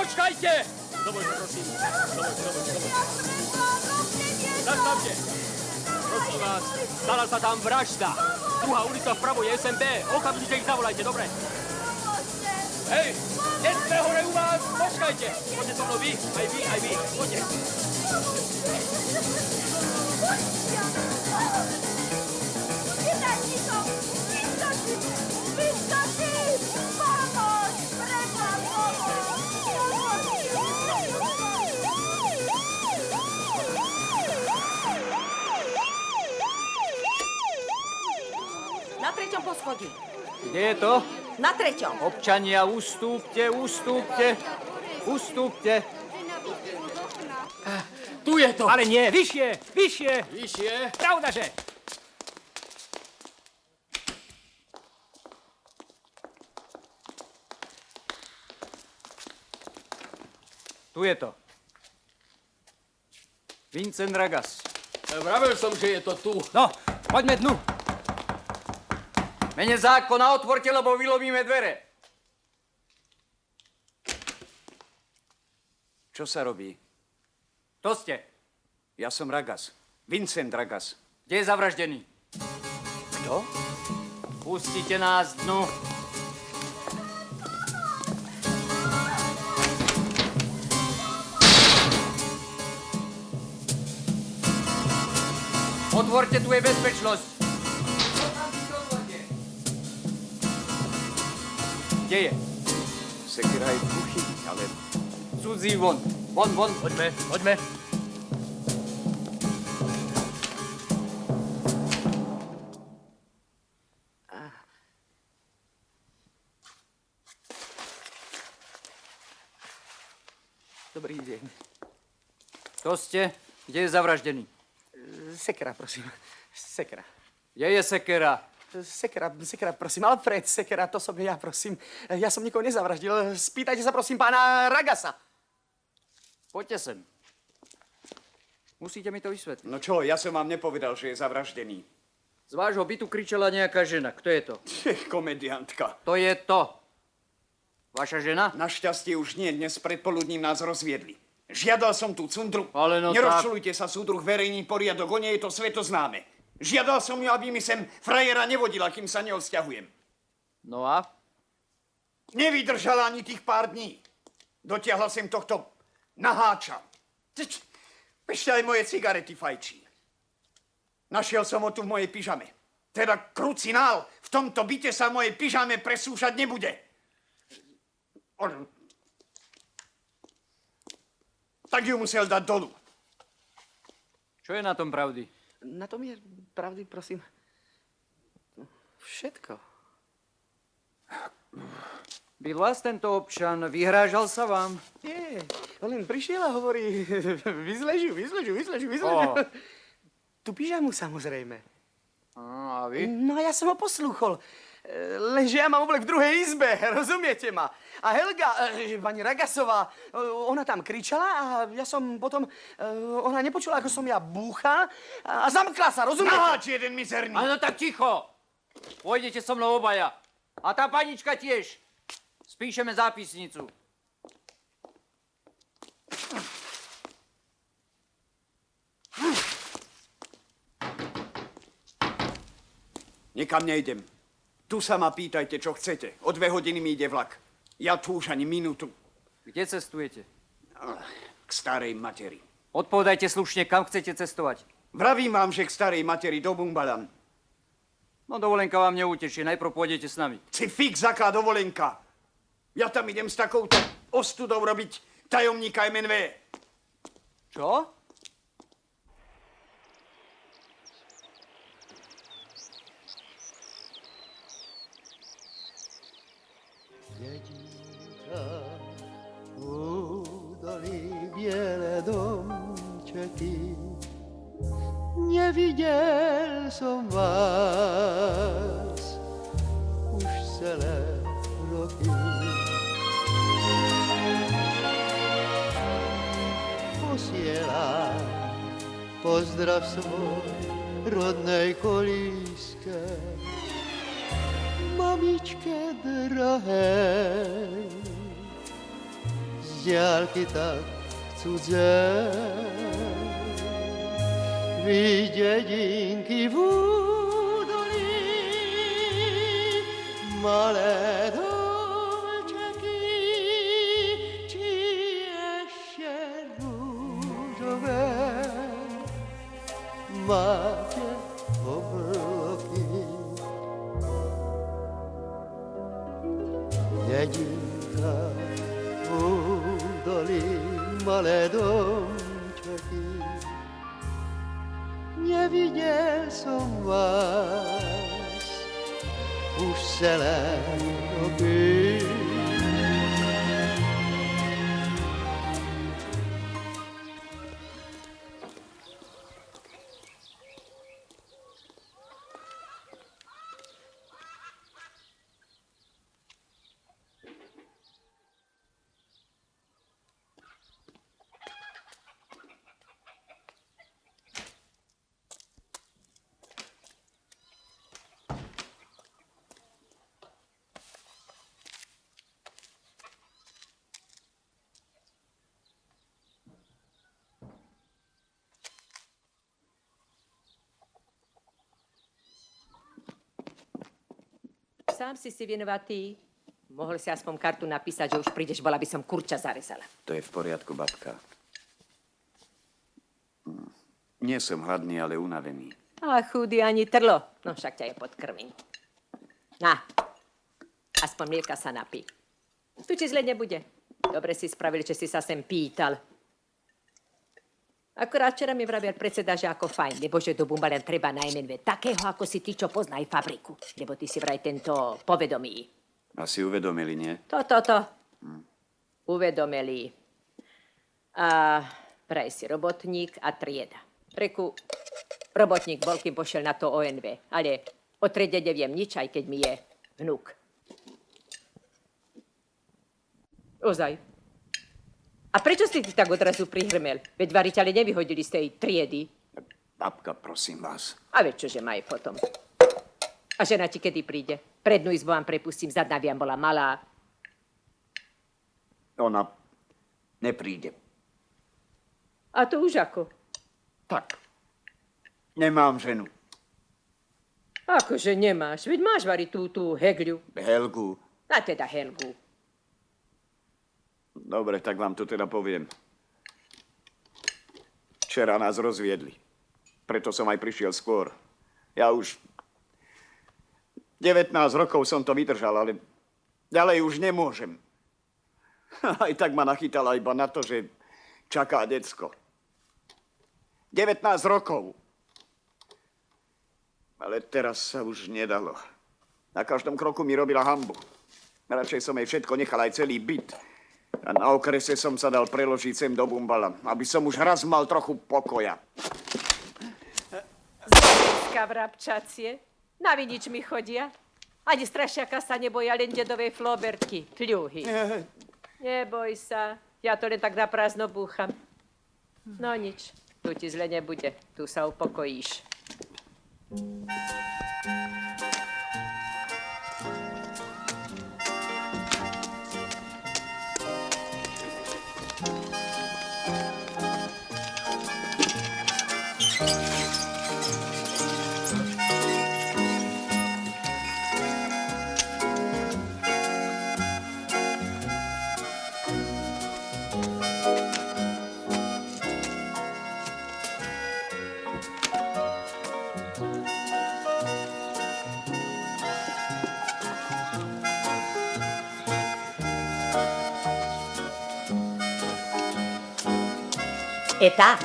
Počkajte! Dovoľte, prosím. Dovoľte. Zastavte. Prosím vás, stala sa tam vražda. Druhá ulica vpravo je SMB. Okamžite ich zavolajte, dobre? Hej, keď sme hore u vás, počkajte. Poďte so mnou vy, aj vy. Poďte. Na 3. poschodí. Kde je to? Na 3. Občania, ustúpte. Tu je to. Ale nie, vyššie. Vyššie. Pravdaže. Tu je to. Vincent Ragas. Vravel som, že je to tu. No, poďme dnu. Mene zákona otvorte, lebo vylovíme dvere. Čo sa robí? Kto ste? Ja som Ragas. Vincent Ragas. Kde je zavraždený? Kto? Pustite nás dnu. Otvorte, tu je bezpečnosť. Kde je? Sekera je v kuchyni, ale... Cudzí von. Von. Poďme. Dobrý deň. Kto ste? Kde je zavraždený? Sekera, prosím. Sekera. Kde je Sekera? Sekera, prosím. Alfred Sekera, to som ja, prosím. Ja som nikoho nezavraždil. Spýtajte sa, prosím, pána Ragasa. Poďte sem. Musíte mi to vysvetliť. No čo, ja som vám nepovedal, že je zavraždený. Z vášho bytu kričala nejaká žena. Kto je to? Komediantka. To je to. Vaša žena? Našťastie už nie, dnes predpoludním nás rozviedli. Žiadal som tú cundru. Ale no nerozčulujte sa, súdruh, verejný poriadok, o nej je to svetoznáme. Žiadal som ju, aby mi sem frajera nevodila, kým sa neodsťahujem. No a? Nevydržala ani tých pár dní. Dotiahla sem tohto naháča. Ešte aj moje cigarety fajčí. Našiel som ho tu v mojej pyžame. Teda krucinál, v tomto byte sa v mojej pyžame presúšať nebude. Tak ju musel dať dolu. Čo je na tom pravdy? Na tom je pravdy, prosím. Všetko. Byl vás tento občan, vyhrážal sa vám? Nie, len prišiel a hovorí, vyzležu. O. Tu pyžamu, samozrejme. A vy? No a ja som ho poslúchol. Lenže ja mám oblek v druhej izbe, rozumiete ma? A Helga, pani Ragasová, ona tam kričala a ja som potom, ona nepočula, ako som ja búcha a zamkla sa, rozumiete? Naháč jeden mizerný. Áno, tak ticho. Pôjdete so mnou obaja. A tá panička tiež. Spíšeme zápisnicu. Nikam nejdem. Tu sa ma pýtajte, čo chcete. O 2 hodiny mi ide vlak. Ja tu už ani minútu. Kde cestujete? K starej materi. Odpovedajte slušne, kam chcete cestovať. Vravím vám, že k starej materi do Bumbalan. No dovolenka vám neutečie, najprv pôjdete s nami. Si fix, aká dovolenka. Ja tam idem s takouto ostudou robiť tajomníka MNV. Čo? Dědíka, údolí bělé domčeky, neviděl som vás už celé roky. Posielam pozdrav svoj rodnej kolíske, mamičke drahé, z dálky tak cudze. Vidět dědinky v údolí, malé domčeky, či ještě růžové. Máte obloky, dědinka v údolí, malé domčeky. Neviděl jsem vás už celé roky. Sám si vinovatý. Mohol si aspoň kartu napísať, že už prídeš, bola by som kurča zarezala. To je v poriadku, babka. Nie som hladný, ale unavený. A chudý ani trlo. No však ťa je podkrmiň. Na, aspoň mlieka sa napí. Tu ti zle nebude. Dobre si spravil, že si sa sem pýtal. Akorát včera mi vravel predseda, že ako fajn, lebo že do Bumba len treba najmenuje takého, ako si ty, čo pozná aj fabriku. Lebo ty si vraj tento povedomí. Asi uvedomili, nie? To. Uvedomili. A vraj si robotník a trieda. Reku, robotník bol, kým pošiel na to ONV. Ale o triede neviem nič, aj keď mi je vnúk. Ozaj. A prečo si ty tak odrazu prihrmel? Veď variteľe nevyhodili z tej triedy. Babka, prosím vás. A veď čože ma je potom. A žena ti kedy príde? Prednú izbu vám prepustím, zadná viam bola malá. Ona nepríde. A to už ako? Tak. Nemám ženu. Akože nemáš? Veď máš variť tú Hegľu. Helgu. A teda Helgu. Dobre, tak vám to teda poviem. Včera nás rozviedli. Preto som aj prišiel skôr. Ja už 19 rokov som to vydržal, ale ďalej už nemôžem. Aj tak ma nachytala iba na to, že čaká decko. 19 rokov. Ale teraz sa už nedalo. Na každom kroku mi robila hanbu. Radšej som jej všetko nechal, aj celý byt. A na okrese som sa dal preložiť sem do Bumbala, aby som už raz mal trochu pokoja. Zlíska vrabčacie. Na vinič mi chodia. Ani strašiaka sa neboja, len dedovej flobertky. Tľuhy. Neboj sa. Ja to len tak na prázdno búcham. No nič. Tu ti zle nebude. Tu sa upokojíš. Eta.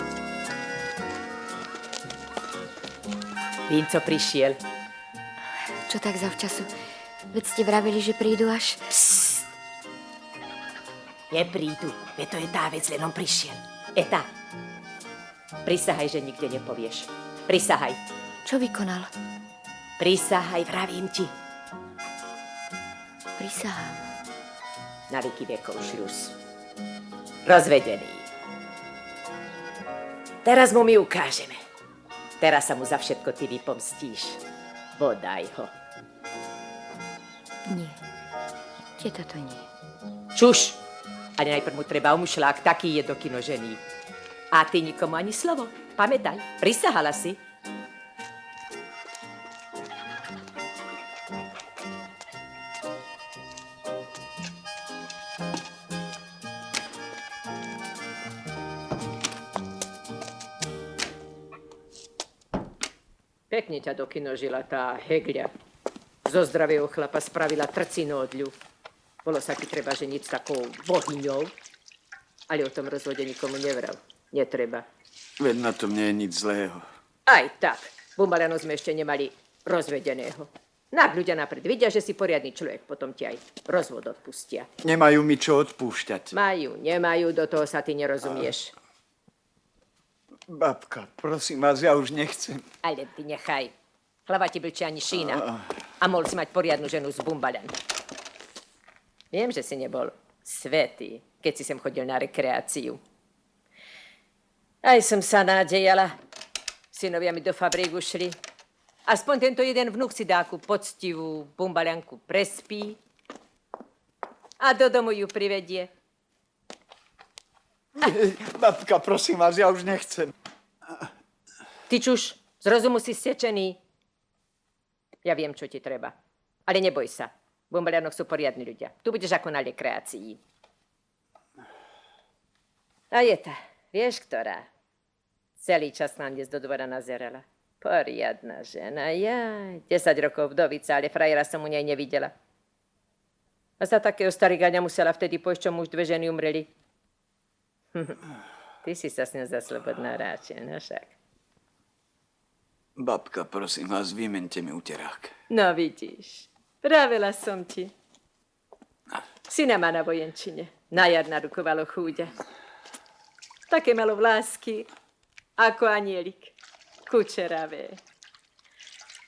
Vinco prišiel. Čo tak zavčasu? Veď ste vraveli, že prídu až... Psst. Neprídu. Veď to je tá vec, len on prišiel. Eta. Prisahaj, že nikde nepovieš. Prisahaj. Čo vykonal? Prisahaj, vravím ti. Prisahám. Na veky vekov šľus. Rozvedený. Teraz mu my ukážeme. Teraz sa mu za všetko ty vypomstíš. Bodaj ho. Nie. Teta to nie. Čuš. Ale najprv mu treba umšľák, taký je do kino žení. A ty nikomu ani slovo. Pamätaj, prisahala si. Pekne ťa dokinožila tá Hegľa. Zo zdravého chlapa spravila trcinu odľu. Bolo sa ti treba ženiť s takou bohyňou, ale o tom rozvode nikomu nevral. Netreba. Veď na tom nie je nič zlého. Aj tak. Bumbalianov sme ešte nemali rozvedeného. Nak ľudia napred vidia, že si poriadny človek, potom ti aj rozvod odpustia. Nemajú mi čo odpúšťať. Majú, nemajú, do toho sa ty nerozumieš. Babka, prosím vás, ja už nechcem. Ale ty nechaj. Hlava ti blčí ani šína. A mohol si mať poriadnu ženu z Bumbalian. Viem, že si nebol svätý, keď si sem chodil na rekreáciu. Aj som sa nádejala. Synovia mi do fabrík ušli. Aspoň tento jeden vnúk si dáku poctivú Bumbalianku prespí a do domu ju privedie. Babka, prosím vás, ja už nechcem. Ty čuš, z rozumu si stečený. Ja viem, čo ti treba. Ale neboj sa. V Bumbalianoch sú poriadni ľudia. Tu budeš ako na rekreácii. A je tá, vieš, ktorá? Celý čas nám dnes do dvora nazerala. Poriadna žena, jaj. 10 rokov vdovica, ale frajera som u nej nevidela. A za takého starigáňa musela vtedy pojsť, čo muž 2 ženy umreli. Ty si sa s ňou za slobodná ráčia, no však. Babka, prosím vás, vymente mi uterák. No vidíš, pravila som ti. Syna má na vojenčine. Na jar narukovalo chúďa. Také malo vlásky, ako anielik. Kučeravé.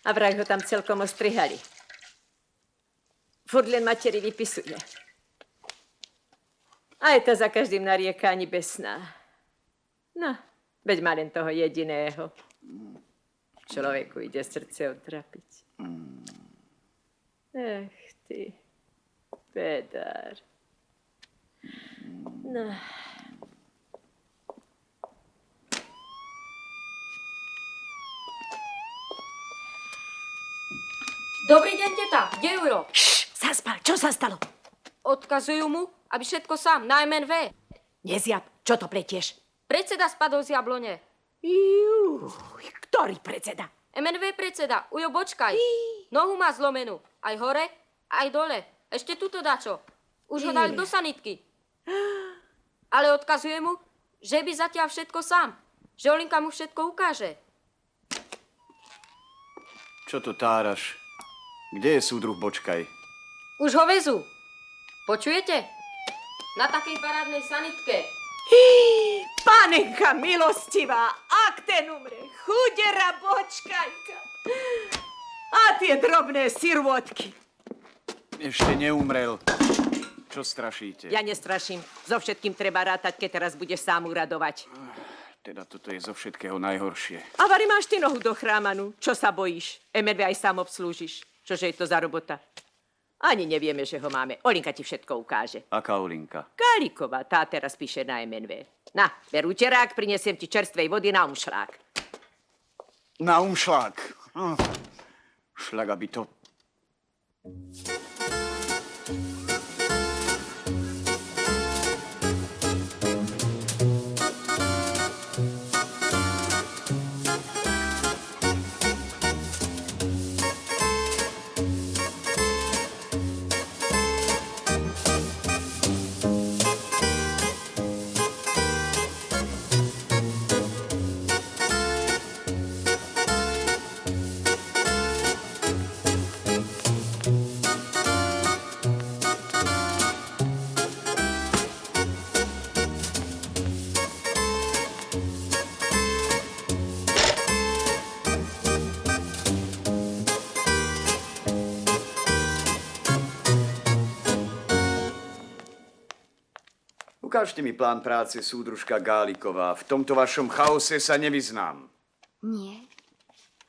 A vraj ho tam celkom ostrihali. Furt len materi vypisuje. Aj to za každým narieka ani besná. No, veď má len toho jediného. Človeku ide srdce otrapiť. Ech ty, bedár. No. Dobrý deň, teta. Kde je Juro? Zaspal, čo sa stalo? Odkazujú mu, aby všetko sám, na MNV. Nezjab, čo to pletieš? Predseda spadol z jablone. Juj, ktorý predseda? MNV predseda, Ujo, počkaj. Nohu má zlomenú. Aj hore, aj dole. Ešte tuto dačo. Už ho dali do sanitky. Ale odkazuje mu, že by zatiaľ všetko sám. Že Olinka mu všetko ukáže. Čo to táraš? Kde je súdruh Bočkaj? Už ho vezú. Počujete? Na takej parádnej sanitke. Panenka milostivá, ak ten umre, chudera Bočkajka. A tie drobné sirvotky. Ešte neumrel. Čo strašíte? Ja nestraším. So všetkým treba rátať, keď teraz budeš sám uradovať. Teda toto je zo všetkého najhoršie. A vari máš ty nohu do chrámanu. Čo sa bojíš? MNV aj sám obslúžiš. Čože je to za robota? Ani nevieme, že ho máme. Olinka ti všetko ukáže. Aká Olinka? Káliková, tá teraz píše na MNV. Na, beru terák, prinesiem ti čerstvej vody na umšlák. Na umšlák. Šľak, aby to... Ukážte mi plán práce, súdružka Gáliková. V tomto vašom chaose sa nevyznám. Nie.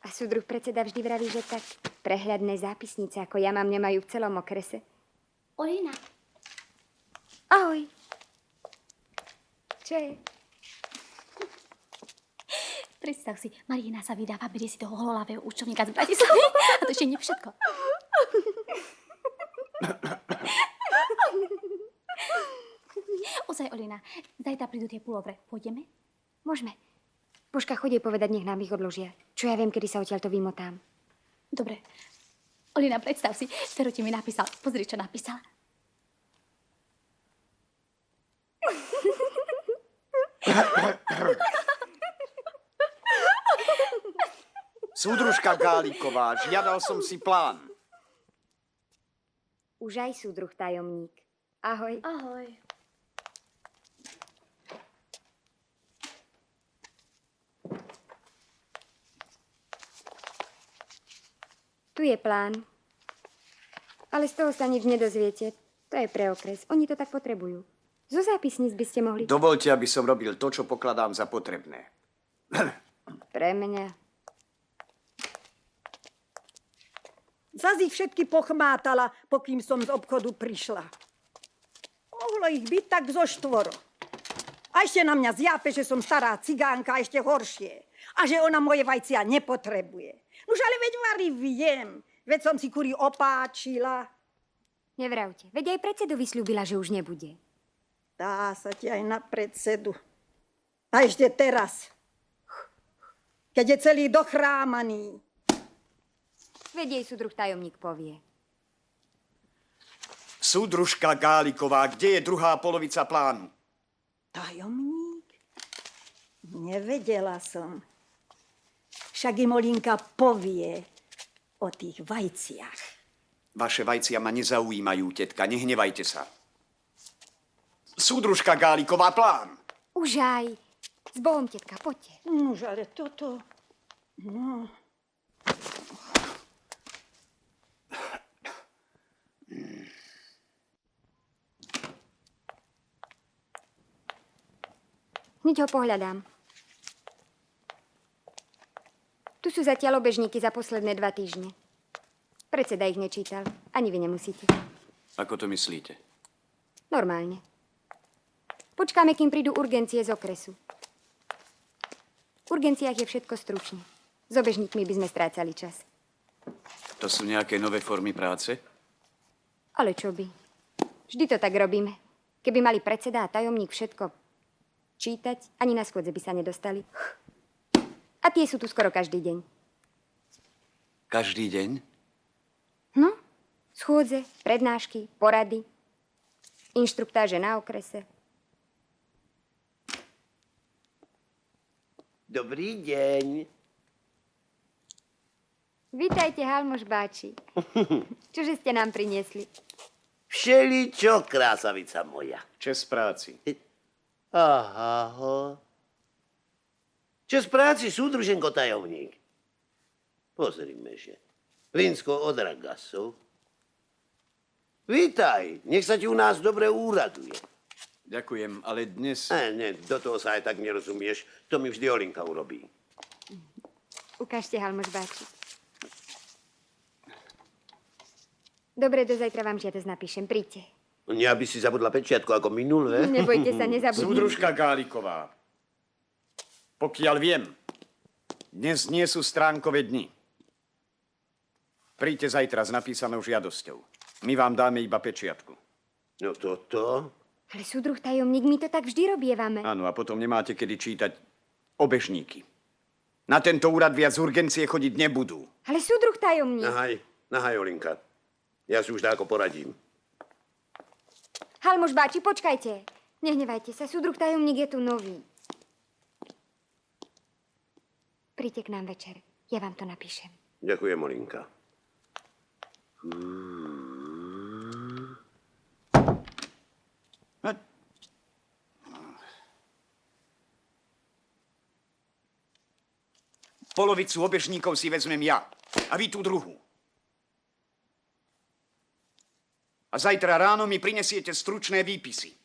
A súdruh predseda vždy vraví, že tak prehľadné zápisnice, ako ja mám, nemajú v celom okrese. Olina, Ahoj. Čo je? Predstav si, Marina sa vydáva, berie si toho hololavého účtovníka z Bratislavy a to ešte nie všetko. Ozaj, Olina, zajtra prídu tie pulovre. Pôjdeme? Môžeme. Božka, chodí povedať, nech nám ich odložia. Čo ja viem, kedy sa odtiaľto vymotám. Dobre. Olina, predstav si, Fero ti mi napísal. Pozri, čo napísal. Súdružka Gáliková, žiadal som si plán. Už aj súdruh tajomník. Ahoj. Ahoj. Tu je plán. Ale z toho sa nič nedozviete. To je pre okres. Oni to tak potrebujú. Zo zápisníc by ste mohli... Dovolte, aby som robil to, čo pokladám za potrebné. Pre mňa. Zas ich všetky pochmátala, pokým som z obchodu prišla. Mohlo ich byť tak zo 4. A ešte na mňa zjape, že som stará cigánka, a ešte horšie. A že ona moje vajcia nepotrebuje. Nuž ale veď Mari viem, veď som si kuri opáčila. Nevravte. Veď aj predsedovi sľúbila, že už nebude. Dá sa ti aj na predsedu. A ešte teraz, keď je celý dochrámaný. Veď jej súdruh tajomník povie. Súdružka Gáliková, kde je druhá polovica plánu? Tajomník? Nevedela som. Však im Olinka povie o tých vajciach. Vaše vajcia ma nezaujímajú, tetka, nehnevajte sa. Súdružka Gáliková, plán. Už aj. S Bohom, tetka, poďte. Nož, ale toto... No... Hneď ho pohľadám. Tu sú zatiaľ obežníky za posledné 2 týždne. Predseda ich nečítal. Ani vy nemusíte. Ako to myslíte? Normálne. Počkáme, kým prídu urgencie z okresu. V urgenciách je všetko stručne. S obežníkmi by sme strácali čas. To sú nejaké nové formy práce? Ale čo by? Vždy to tak robíme. Keby mali predseda a tajomník všetko čítať, ani na schôdze by sa nedostali. A tie sú tu skoro každý deň. Každý deň? No, schôdze, prednášky, porady, inštruktáže na okrese. Dobrý deň. Vítajte, Halmoš báči. Čože ste nám priniesli? Všeličo, krásavica moja. Čes práci. Aha. Čas práci, súdruženko tajomník. Pozrime, že. Vinsko od Ragasov. Vítaj, nech sa ti u nás dobre úraduje. Ďakujem, ale dnes... Ne, do toho sa aj tak nerozumieš. To mi vždy Olinka urobí. Ukážte, Halmoš báči. Dobre, do zajtra vám žiadosť napíšem. Príďte. Nie, aby si zabudla pečiatku ako minulé. Nebojte sa, nezabudnite. Súdružka Gáliková. Pokiaľ viem, dnes nie sú stránkové dni. Príďte zajtra s napísanou žiadosťou. My vám dáme iba pečiatku. No toto? Ale súdruh tajomník, my to tak vždy robievame. Áno, a potom nemáte kedy čítať obežníky. Na tento úrad viac urgencie chodiť nebudú. Ale súdruh tajomník. Nahaj, Olinka. Ja si už dáko poradím. Halmoš báči, počkajte. Nehnevajte sa, súdruh tajomník je tu nový. Príďte k nám večer. Ja vám to napíšem. Ďakujem, Olinka. Polovicu obežníkov si vezmem ja. A vy tú druhú. A zajtra ráno mi prinesiete stručné výpisy.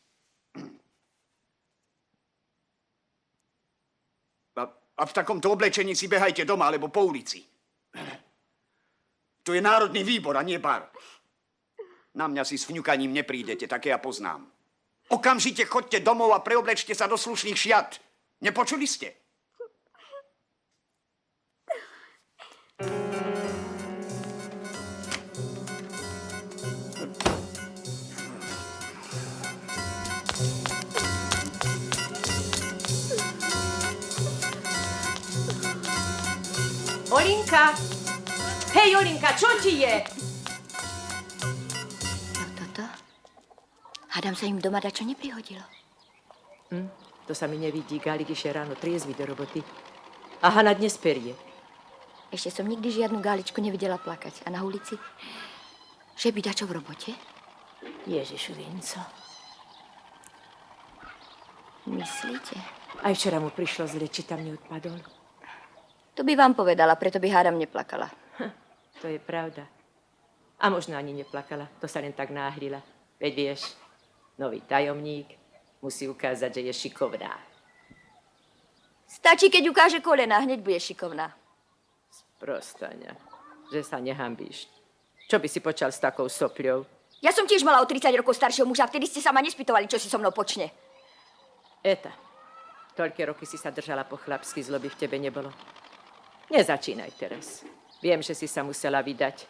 A v takomto oblečení si behajte doma alebo po ulici. Tu je Národný výbor a nie bar. Na mňa si s vňukaním neprídete, také ja poznám. Okamžite chodte domov a preoblečte sa do slušných šiat. Nepočuli ste? Olinka! Hej, Olinka, čo ti je? No toto? Hádam sa im doma dačo neprihodilo. To sa mi nevidí. Gálik išiel ráno triezvy do roboty. A Hana dnes perie. Ešte som nikdy žiadnu gáličku nevidela plakať. A na ulici? Že by dačo v robote? Ježišu, Vinco. Myslíte? Aj včera mu prišlo zle, či tam neodpadol. To by vám povedala, preto by hádam neplakala. To je pravda. A možno ani neplakala. To sa len tak náhlila. Veď vieš, nový tajomník musí ukázať, že je šikovná. Stačí, keď ukáže kolena, hneď bude šikovná. Prostaňa, že sa nehambíš. Čo by si počal s takou sopľou? Ja som tiež mala o 30 rokov staršieho muža, vtedy ste sa ma nespýtovali, čo si so mnou počne. Eta, toľké roky si sa držala po chlapsky, zloby v tebe nebolo. Nezačínaj teraz. Viem, že si sa musela vydať.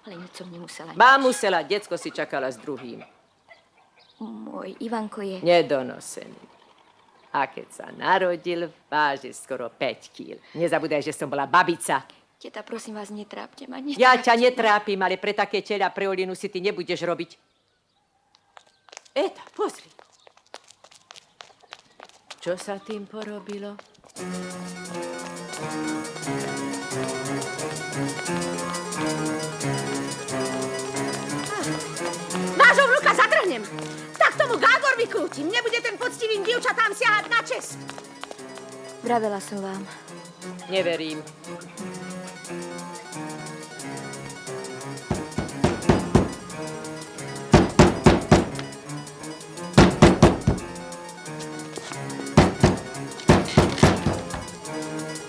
Ale nič som nemusela. Má musela, decko si čakala s druhým. Môj Ivanko je... Nedonosený. A keď sa narodil, váži skoro 5 kýl. Nezabúdaj, že som bola babica. Teta, prosím vás, netrápte ma. Ja ťa netrápim, ale pre také teľa, pre Olinu si ty nebudeš robiť. Eta, pozri. Čo sa tým porobilo? Vášho vnuka zatrhnem. Tak tomu Gábor vykrútim. Nebude ten poctivým dievčatám siahať na čest. Vravela som vám. Neverím.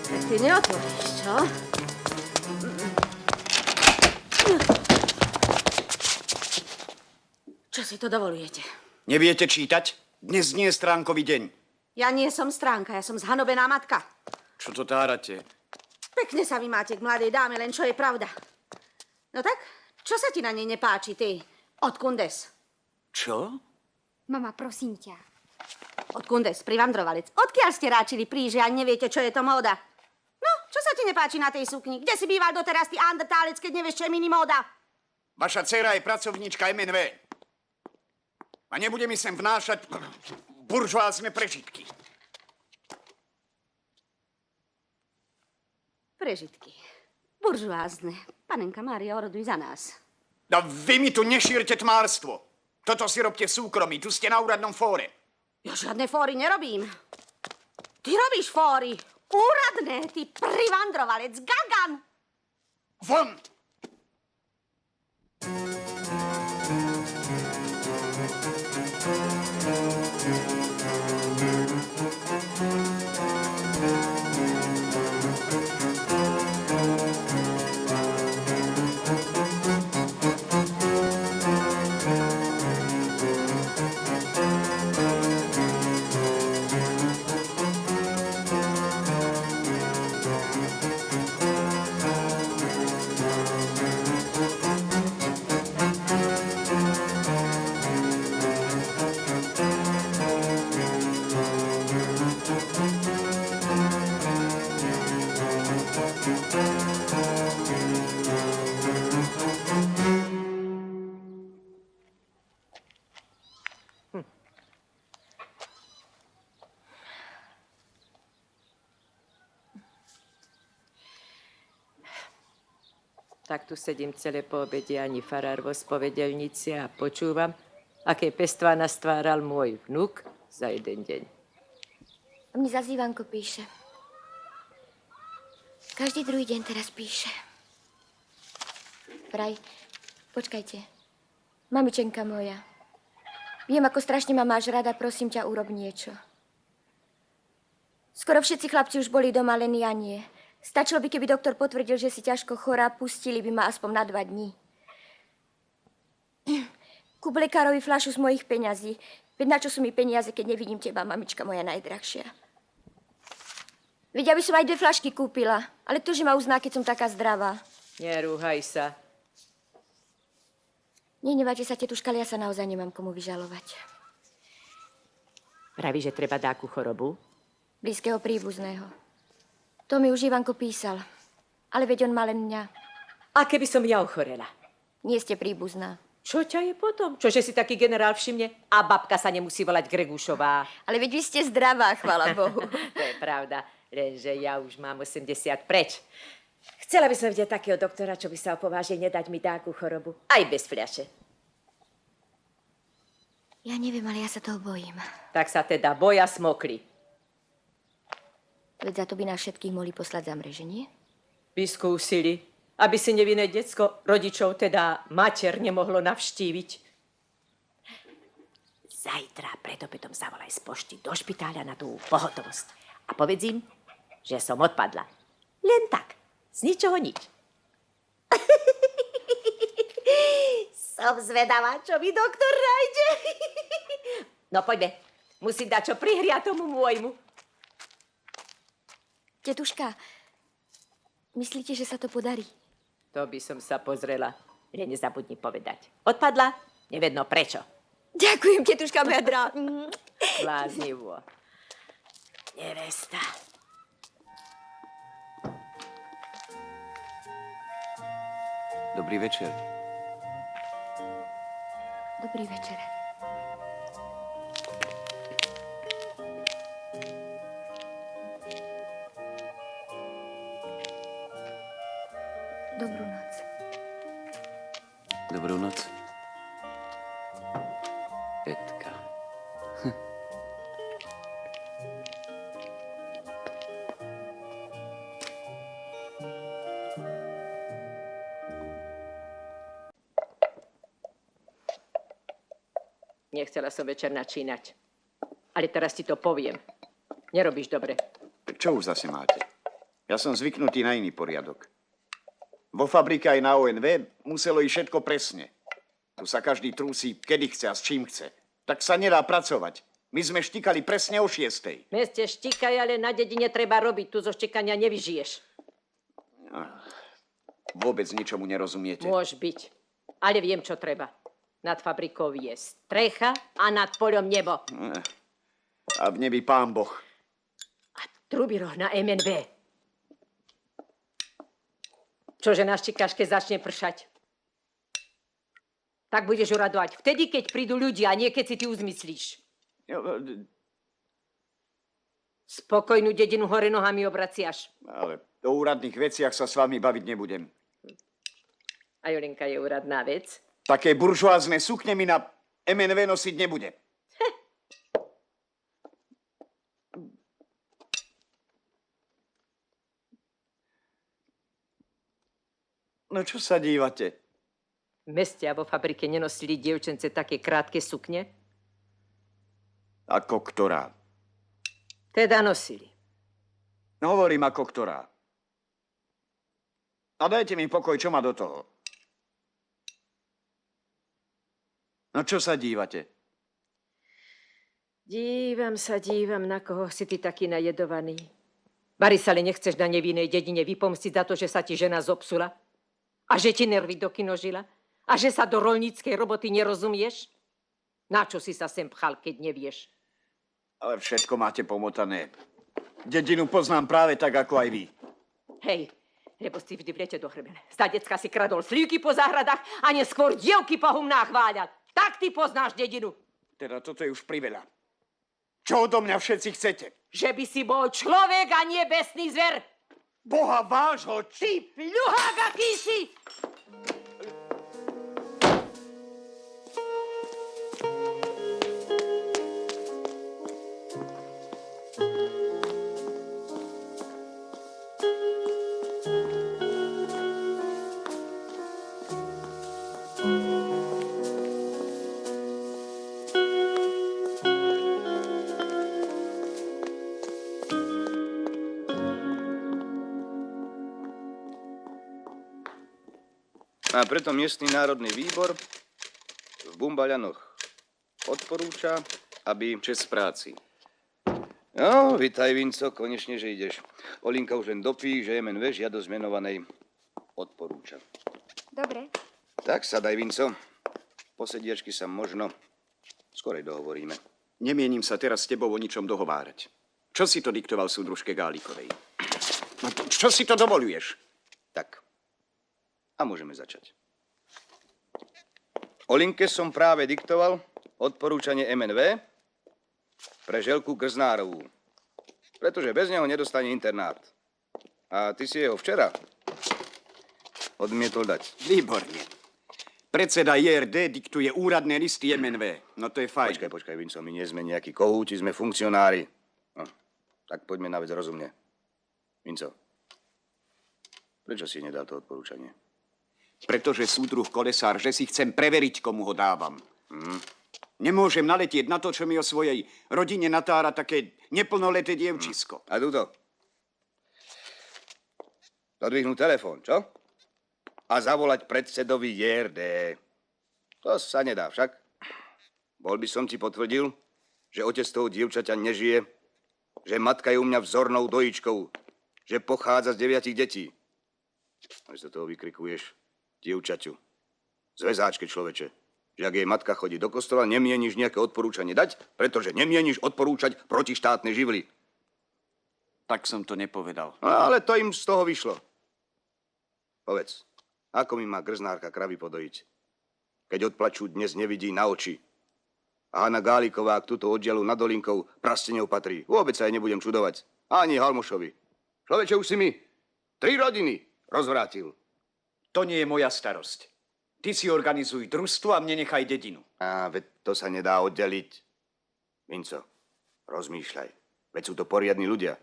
Tak ty neotvoríš, čo? Čo si to dovolujete? Neviete čítať? Dnes nie je stránkový deň. Ja nie som stránka, ja som zhanobená matka. Čo to tárate? Pekne sa vy máte k mladej dáme, len čo je pravda. No tak, čo sa ti na nej nepáči, ty? Od Kundes. Čo? Mama, prosím ťa. Od Kundes, privandrovalec. Odkiaľ ste ráčili príže a neviete, čo je to móda? No, čo sa ti nepáči na tej sukni? Kde si býval doteraz, ty andertálec, keď nevieš, čo je minimóda? Vaša dcera je pracovníčka MNV. A nebude mi sem vnášať buržoázne prežitky. Prežitky. Buržoázne. Panenka Mária, oroduj za nás. No vy mi tu nešírte tmárstvo. Toto si robte v súkromí, tu ste na úradnom fóre. Ja žiadne fóry nerobím. Ty robíš fóry. Úradné, ty privandrovalec, gagan. Von! Tak tu sedím celé po obede, ani farár vo spovedelnici a počúvam, aké pestvá nastváral môj vnuk za jeden deň. A mne zase Ivanko píše. Každý druhý deň teraz píše. Vraj, počkajte. Mamičenka moja. Viem, ako strašne ma máš rada, prosím ťa, urob niečo. Skoro všetci chlapci už boli doma, len ja nie. Stačilo by, keby doktor potvrdil, že si ťažko chorá, pustili by ma aspoň na 2 dní. Ku Kúp lekárovi fľašu z mojich peňazí. Veď na čo sú mi peniaze, keď nevidím teba, mamička moja najdrahšia. Veď ja by som aj 2 fľašky kúpila, ale to, že ma uzná, keď som taká zdravá. Nerúhaj sa. Nenevajte sa, tetuška, ale ja sa naozaj nemám komu vyžalovať. Praví, že treba dáku chorobu? Blízkeho príbuzného. To mi už Ivanko písal. Ale veď on má len mňa. A keby som ja ochorela? Nie ste príbuzná. Čo ťa je potom? Čože si taký generál všimne? A babka sa nemusí volať Gregušová. Ale veď vy ste zdravá, chvála Bohu. To je pravda, lenže ja už mám 80 preč. Chcela by som vidieť takého doktora, čo by sa opovážil nedať mi dáku chorobu. Aj bez fľaše. Ja neviem, ale ja sa toho bojím. Tak sa teda boja smokli. Veď za to by nás všetkých mohli poslať za mreže, nie? By skúsili, aby si nevinné decko rodičov, teda mater, nemohlo navštíviť. Zajtra pred obetom zavolaj z pošty do špitáľa na tú pohotovosť. A povedz im, že som odpadla. Len tak, z ničoho nič. Som zvedavá, čo mi doktor nájde. No poďme, musím dať čo prihria tomu môjmu. Tetuška, myslíte, že sa to podarí? To by som sa pozrela. Len nezabudni povedať. Odpadla? Nevedno prečo. Ďakujem, tetuška moja drá. Bláznivo. Nevesta. Dobrý večer. Dobrý večer. Dobrú noc. Dobrú noc. Etka. Nechcela som večer načínať. Ale teraz ti to poviem. Nerobíš dobre. Čo už zase máte? Ja som zvyknutý na iný poriadok. Vo fabrike aj na ONV muselo ísť všetko presne. Tu sa každý trúsi, kedy chce a s čím chce. Tak sa nedá pracovať. My sme štikali presne o 6:00. V meste štikaj, ale na dedine treba robiť. Tu zo štikania nevyžiješ. Vôbec ničomu nerozumiete. Môž byť. Ale viem, čo treba. Nad fabrikou je strecha a nad poľom nebo. A v nebi Pán Boh. A trubiroh na MNB. Čože na štikaške začne pršať. Tak budeš uradovať vtedy, keď prídu ľudia, a nie keď si ty uzmyslíš. Spokojnú dedinu hore nohami obraciaš. Ale o úradných veciach sa s vami baviť nebudem. A Jolenka je úradná vec. Také buržoázne sukne mi na MNV nosiť nebude. No čo sa dívate? V meste a vo fabrike nenosili dievčence také krátke sukne? Ako ktorá? Teda nosili. No hovorím ako ktorá. A dajte mi pokoj, čo má do toho. No čo sa dívate? Dívam sa, na koho si ty taký najedovaný. Bari sa, ale nechceš na nevinnej dedine vypomstiť za to, že sa ti žena zopsula? A že ti nervy dokinožila? A že sa do roľníckej roboty nerozumieš? Na čo si sa sem pchal, keď nevieš? Ale všetko máte pomotané. Dedinu poznám práve tak, ako aj vy. Hej, lebo si vždy vlete do hrebene. Zdá decka si kradol slivky po záhradách a neskôr dievky po humnách váľal. Tak ty poznáš dedinu. Teda toto je už priveľa. Čo odo mňa všetci chcete? Že by si bol človek a nie besný zver. Boha vášho, Ty pľuhák aký si! A preto miestny národný výbor v Bumbaľanoch odporúča, aby... Čest práci. No, vitaj, Vinco, konečne, že ideš. Olinka už len dopí, že MNV žiadosť menovanej odporúča. Dobre. Tak sadaj, Vinco. Po sediačky sa možno skorej dohovoríme. Nemienim sa teraz s tebou o ničom dohovárať. Čo si to diktoval súdružke Gálikovej? No, čo si to dovoluješ? Tak. A môžeme začať. Olinke som práve diktoval odporúčanie MNV pre Želku Krznárovú. Pretože bez neho nedostane internát. A ty si jeho včera odmietol dať. Výborne. Predseda IRD diktuje úradné listy MNV. No to je fajn. Počkaj, Vinco, my nie sme nejakí kohúti, sme funkcionári. No, tak poďme na vec rozumne. Vinco, prečo si nedal to odporúčanie? Pretože súdruh Kolesár, že si chcem preveriť, komu ho dávam. Nemôžem naletieť na to, čo mi o svojej rodine natára také neplnoleté dievčisko. A túto. Dodvihnú telefón, čo? A zavolať predsedovi JRD. To sa nedá však. Bol by som ti potvrdil, že otec toho dievčaťa nežije, že matka je u mňa vzornou dojičkou, že pochádza z 9 detí. A že sa toho vykrikuješ dievčaťu. Zväzáčke, človeče. Že ak jej matka chodí do kostola, nemieníš nejaké odporúčanie dať, pretože nemieníš odporúčať protištátne živly. Tak som to nepovedal. No, ale to im z toho vyšlo. Povedz, ako mi má Krznárka kravy podojiť, keď odplačú dnes nevidí na oči. A Hanna Gáliková k túto oddialu nad Dolinkou prasteňou patrí. Vôbec sa jej nebudem čudovať. Ani Halmošovi. Človeče, už si mi 3 rodiny rozvrátil. To nie je moja starosť. Ty si organizuj družstvo a mne nechaj dedinu. A veď to sa nedá oddeliť. Vinco, rozmýšľaj. Veď sú to poriadni ľudia.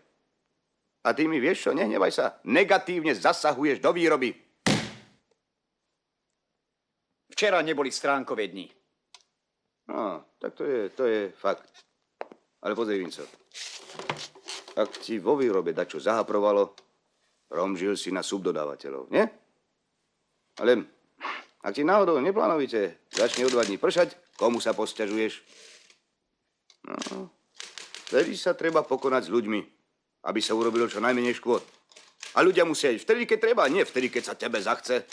A ty mi vieš čo, nehnevaj sa. Negatívne zasahuješ do výroby. Včera neboli stránkové dni. No, tak to je fakt. Ale pozri, Vinco. Ak ti vo výrobe dačo zahaprovalo, romžil si na subdodávateľov, nie? Ale ak ti náhodou neplánovite začne o 2 dní pršať, komu sa posťažuješ? No, vtedy sa treba pokonať s ľuďmi, aby sa urobilo čo najmenej škôd. A ľudia musia ísť vtedy, keď treba, nie vtedy, keď sa tebe zachce.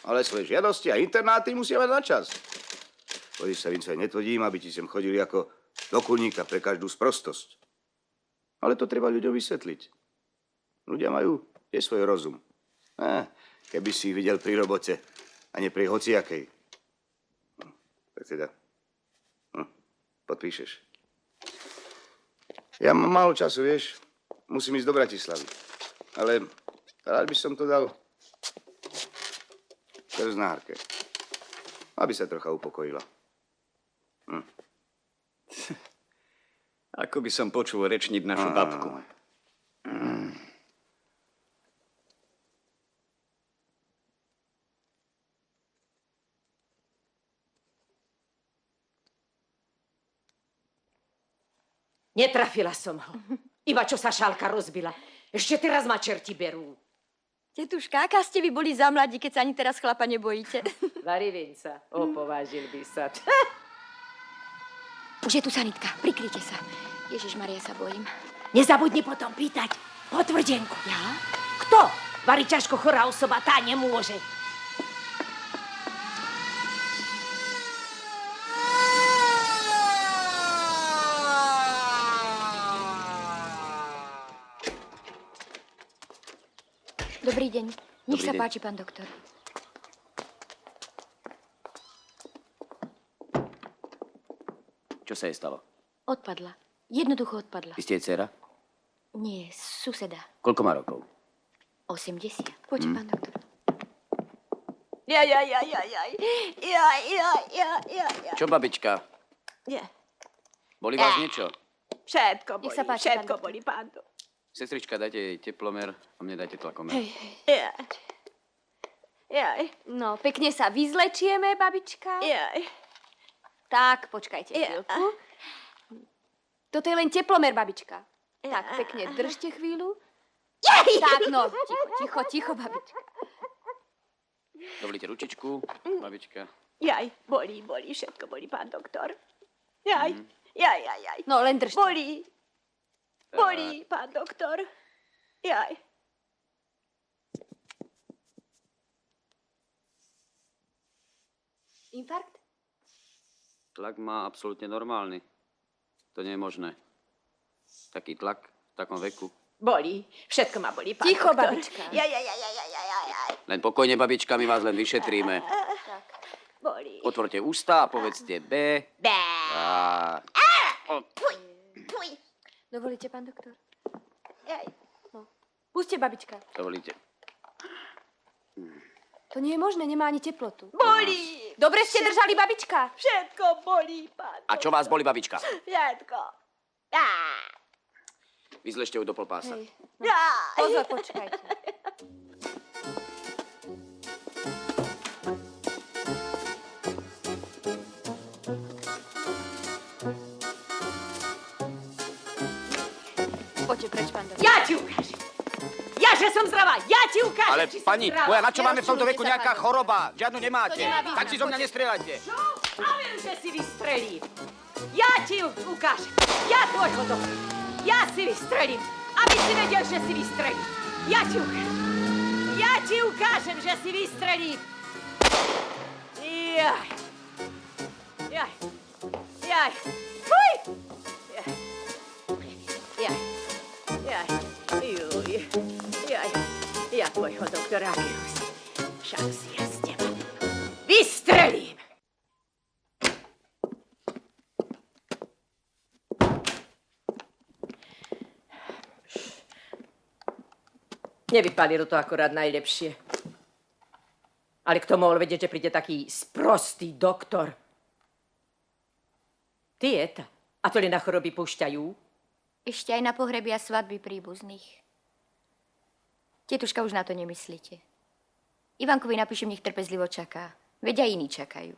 Ale svoje žiadosti a internáty musia mať na čas. Pozri sa, Vinco, netvrdím, aby ti sem chodili ako do kulníka pre každú sprostosť. Ale to treba ľuďom vysvetliť. Ľudia majú tiež svoj rozum. Keby si ich videl pri robote a nie pri hociakej. Tak teda, podpíšeš. Ja mám málo času, vieš. Musím ísť do Bratislavy. Ale rád by som to dal Krznárke. Aby sa trocha upokojila. Ako by som počul rečniť našu babku. Netrafila som ho. Iba čo sa šálka rozbila. Ešte teraz ma čerti berú. Tetuška, aká ste vy boli za mladí, keď sa ani teraz chlapa nebojíte? Varivinca, opovážil by sa. Už je tu sanitka, prikryte sa. Ježišmaria, sa bojím. Nezabudni potom pýtať potvrdenku. Ja? Kto? Vari ťažko chorá osoba, tá nemôže. Dobrý deň. Nech Dobrý sa deň. páči, pán doktor. Čo sa jej stalo? Odpadla. Jednoducho odpadla. Vy ste jej dcera? Nie, suseda. Koľko má rokov? 80. Poďte, pán doktor. Ja. Čo, babička? Nie. Boli vás niečo? Všetko Nech boli, sa páči, všetko pán boli, pán doktor. Sestrička, dajte jej teplomer a mne dajte tlakomer. Jaj. No, pekne sa vyzlečieme, babička. Jaj. Tak, počkajte chvíľku. Toto je len teplomer, babička. Tak, pekne držte chvíľu. Tak, no, ticho, babička. Dovolíte ručičku, babička? Jaj, bolí, všetko bolí, pán doktor. Jaj. No, len držte. Bolí, pán doktor. Jaj. Infarkt? Tlak má absolútne normálny. To nie je možné. Taký tlak v takom veku. Bolí, všetko ma bolí, pán Ticho, doktor. babička. Jaj. Len pokojne, babička, my vás len vyšetríme. Bolí. Otvorte ústa a povedzte B. A... Dovolíte, pán doktor? Jaj. Puste, babička. Dovolíte. To nie je možné, nemá ani teplotu. Bolí. Dobre ste držali, babička. Všetko bolí, pán A čo vás boli, babička? Všetko. Vyzlešte ju do polpása. Hej. No, pozor, počkajte. Poďte preč, pán doktor. Ja ti ukážem. Ja, že som zdravá. Ja ti ukážem, Ale či som pani, zdravá. moja, na čo máme v tomto veku Nerozčulujte sa, nejaká pani. choroba? Žiadnu nemáte. To nemá význam, Tak si zo mňa nestrieľajte. Čo? A viem, že si vystrelím. Ja ti ju ukážem. Ja tvojho doktora. Ja si vystrelím. Aby si vedel, že si vystrelím. Ja ti ukážem. Ja ti ukážem, že si vystrelím. Jaj. Jaj. Jaj. Fuj. Jaj. Jaj. Jaj. Juj. Jaj. Ja tvojho doktora Agius. Však si ja z teba vystrelím. Nevypálilo to akorát najlepšie. Ale kto mohol vedieť, že príde taký sprostý doktor? Dieta. A to len na choroby púšťajú? Ešte aj na pohreby a svadby príbuzných. Tietuška, už na to nemyslíte. Ivankovi napíšem, nech trpezlivo čaká. Veď aj iní čakajú.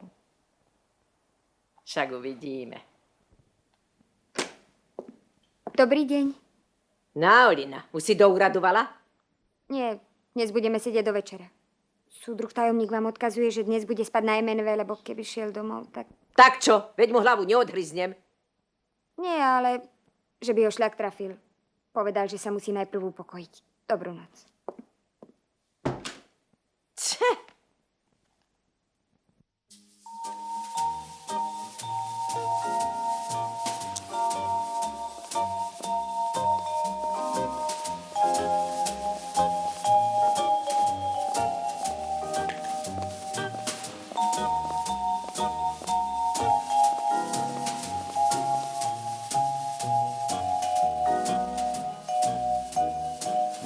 Však uvidíme. Dobrý deň. Naolina, už si douradovala? Nie, dnes budeme sedieť do večera. Súdruh tajomník vám odkazuje, že dnes bude spať na MNV, lebo keby šiel domov, tak... Tak čo? Veď mu hlavu neodhryznem. Nie, ale že by ho šľak trafil. Povedal, že sa musí najprv upokojiť. Dobrú noc. Če?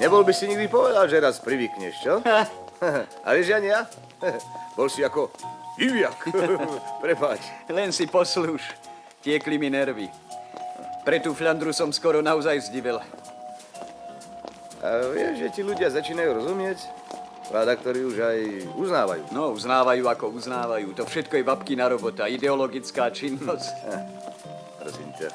Nebol by si nikdy povedal, že raz privykneš, čo? A vieš, ja? Bol si ako diviak. Prepáč. Len si poslúž. Tiekli mi nervy. Pre tú fľandru som skoro naozaj zdivil. A vieš, že ti ľudia začínajú rozumieť? Vláda, ktorí už aj uznávajú. No, uznávajú ako uznávajú. To všetko je babkina robota, ideologická činnosť. Prosím ťa.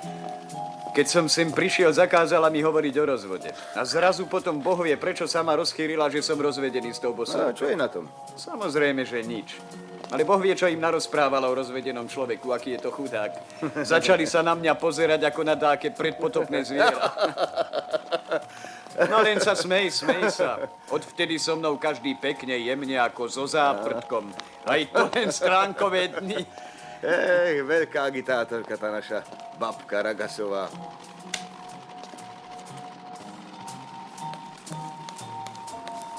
Keď som sem prišiel, zakázala mi hovoriť o rozvode. A zrazu potom Boh vie, prečo sama rozchýrila, že som rozvedený s tou bosou. No, a čo je na tom? Samozrejme, že nič. Ale Boh vie, čo im narozprávala o rozvedenom človeku, aký je to chudák. Začali sa na mňa pozerať ako na také predpotopné zviera. No len sa smej sa. Odvtedy so mnou každý pekne, jemne ako so záprtkom. Aj to len stránkové dni. Veľká agitátorka tá naša babka Ragasová.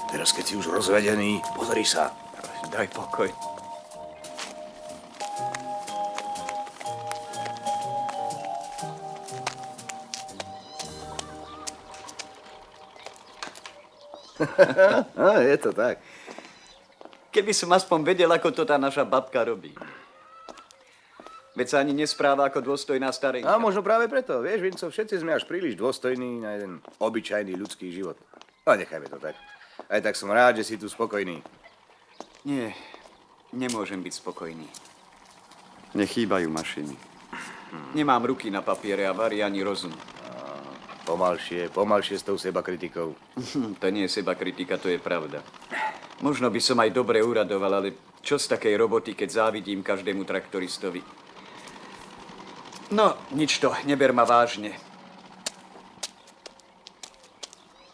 Teraz, keď si už rozvedený, pozri sa. Daj pokoj. No, je to tak. Keby som aspoň vedel, ako to tá naša babka robí. Veď sa ani nespráva ako dôstojná starenka. A možno práve preto. Vieš, Vinco, všetci sme až príliš dôstojní na jeden obyčajný ľudský život. No, nechajme to tak. Aj tak som rád, že si tu spokojný. Nie, nemôžem byť spokojný. Nechýbajú mašiny. Nemám ruky na papiere a varí ani rozum. Pomalšie s tou sebakritikou. To nie je sebakritika, to je pravda. Možno by som aj dobre uradoval, ale Čo z takej roboty, keď závidím každému traktoristovi? No, nič to, neber ma vážne.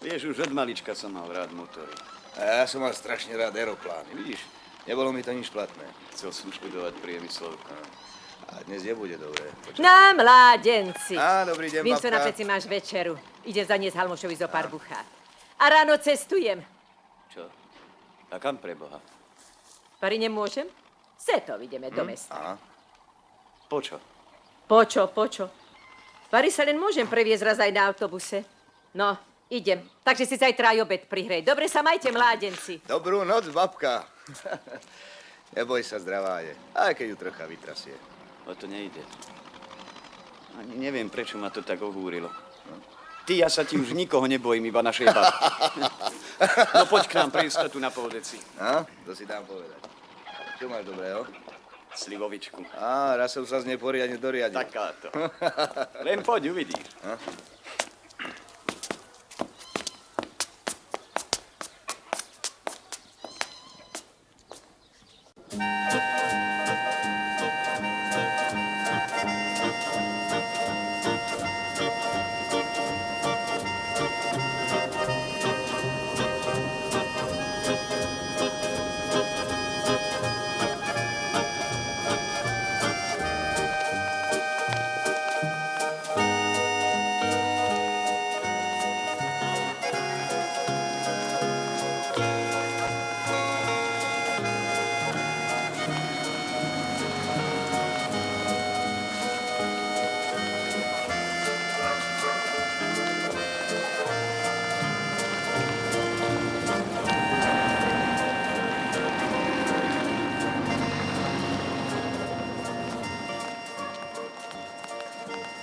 Vieš, už od malička som mal rád motory. A ja som mal strašne rád aeroplány, vidíš? Nebolo mi to nič platné. Chcel som študovať priemyslovku. A dnes nebude dobré. Na mládenci. Á, dobrý deň, Vinco, na babka. peci máš večeru. Idem zaniesť Halmošovi zo pár buchát. A ráno cestujem. Čo? A kam pre Boha? Pari nemôžem? Setov ideme do mesta. Aha. Počo? Počo? Pari sa len môžem previesť raz aj na autobuse. No, idem. Takže si zajtra aj obed prihrej. Dobre sa majte, mládenci. Dobrú noc, babka. Neboj sa, zdravá je. Aj keď ju trocha vytrasie. O to nejde. Ani neviem, prečo ma to tak ohúrilo. Ty, ja sa ti už nikoho nebojím, iba našej babky. No poď k nám pre istotu na pol deci. A? To si dám povedať. Čo máš dobrého? Slivovičku. Á, raz som sa z nej poriadne doriadil. Takáto. Len poď, uvidíš.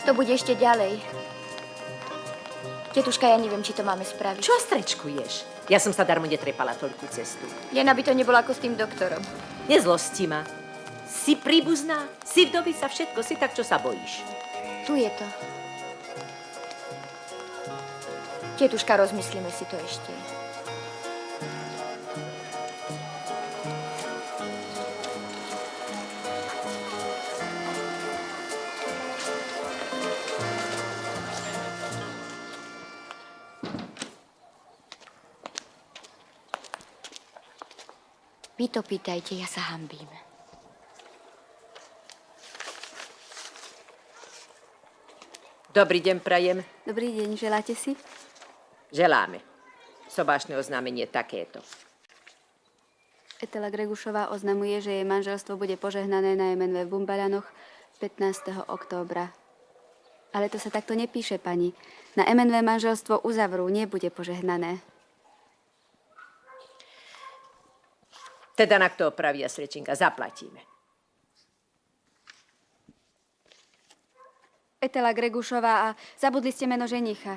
To bude ešte ďalej. Tetuška, ja neviem, či to máme spraviť. Čo strečkuješ? Ja som sa darmo netrepala toľkú cestu. Len aby to nebolo ako s tým doktorom. Nezlosti ma. Si príbuzná, si vdovica, všetko si, tak čo sa bojíš? Tu je to. Tetuška, rozmyslíme si to ešte. Vy to pýtajte, ja sa hanbím. Dobrý deň, prajem. Dobrý deň, želáte si? Želáme. Sobášne oznámenie takéto. Etela Gregušová oznamuje, že jej manželstvo bude požehnané na MNV v Bumbaľanoch 15. októbra. Ale to sa takto nepíše, pani. Na MNV manželstvo uzavrú, nebude požehnané. Teda na kto opravia Srečinka, zaplatíme. Etela Gregušová a zabudli ste meno ženicha.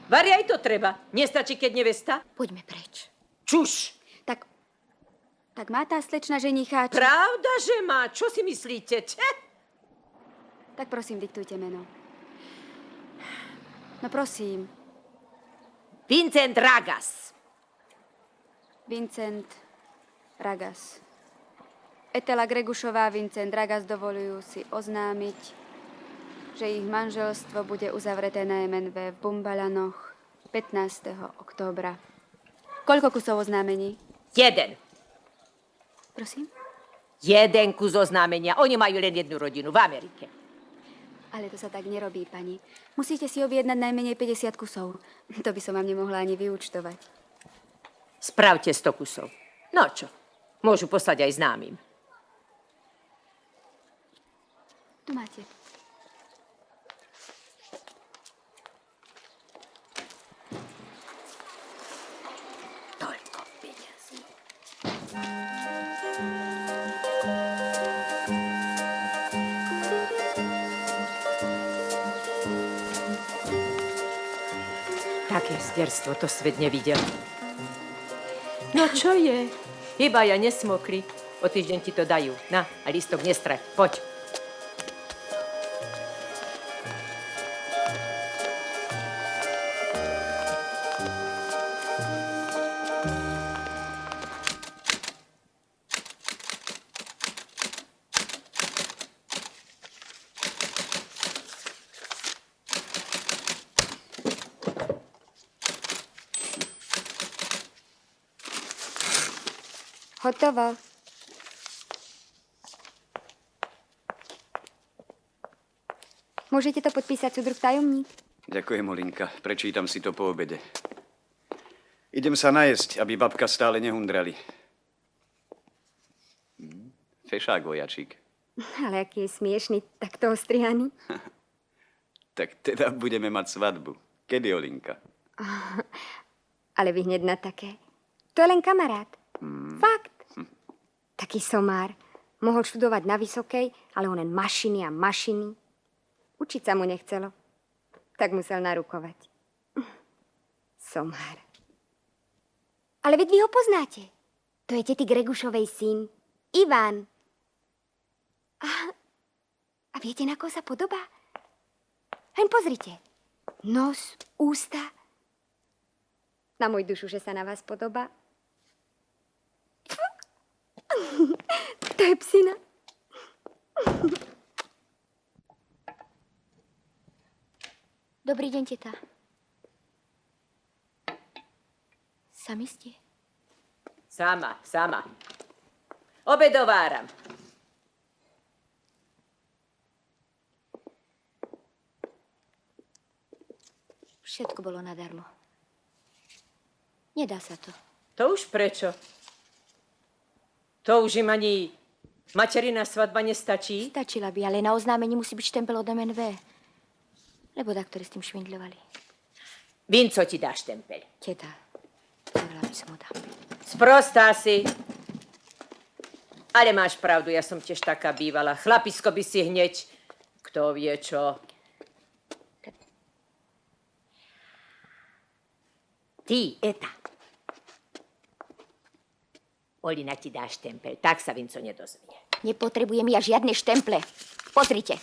Vari, aj to treba. Nestačí, keď nevesta? Poďme preč. Čuš! Tak má tá slečna ženicha... Pravda, že má. Čo si myslíte? Tak prosím, diktujte meno. No prosím. Vincent Ragas. Vincent Ragas. Etela Gregušová, Vincent Ragas dovolujú si oznámiť, že ich manželstvo bude uzavreté na MNV v Bumbaľanoch 15. októbra. Koľko kusov oznámení? 1. Prosím? 1 kus oznámenia. Oni majú len jednu rodinu v Amerike. Ale to sa tak nerobí, pani. Musíte si objednať najmenej 50 kusov. To by som vám nemohla ani vyúčtovať. Spravte 100 kusov. No čo? Môžu poslať aj známym. Tu máte. Toľko peniazí. Také zderstvo to svet nevidel. No čo je? Iba ja nesmokli. O týždeň ti to dajú. Na, a lístok nestrať. Poď. Hotovo. Môžete to podpísať, súdruh tajomník? Ďakujem, Olinka. Prečítam si to po obede. Idem sa najesť, aby babka stále nehundrali. Fešák, vojačík. Ale aký je smiešný, takto ostrihaný. Tak teda budeme mať svadbu. Kedy, Olinka? Ale vy hneď na také. To je len kamarát. Fakt. Taký somár. Mohol študovať na vysokej, ale on len mašiny a mašiny. Učiť sa mu nechcelo. Tak musel narukovať. Somár. Ale veď vy ho poznáte. To je tety Gregušovej syn. Ivan. A viete, na koho sa podobá? Len pozrite. Nos, ústa. Na môj dušu, že sa na vás podobá. To je psina. Dobrý deň, teta. Sami ste? Sama. Obedováram. Všetko bolo nadarmo. Nedá sa to. To už prečo? To už im ani materina svadba nestačí? Stačila by, ale na oznámení musí byť štempel od MNV. Lebo daktori s tým švindľovali. Vinco ti dá štempel. Teta, zavrela by som ho dám. Sprostá si. Ale máš pravdu, ja som tiež taká bývala. Chlapisko by si hneď, kto vie čo. Ty, Eta. Olina ti dá štempel, tak sa Vinco nedozvie. Nepotrebujem ja žiadne štemple. Pozrite.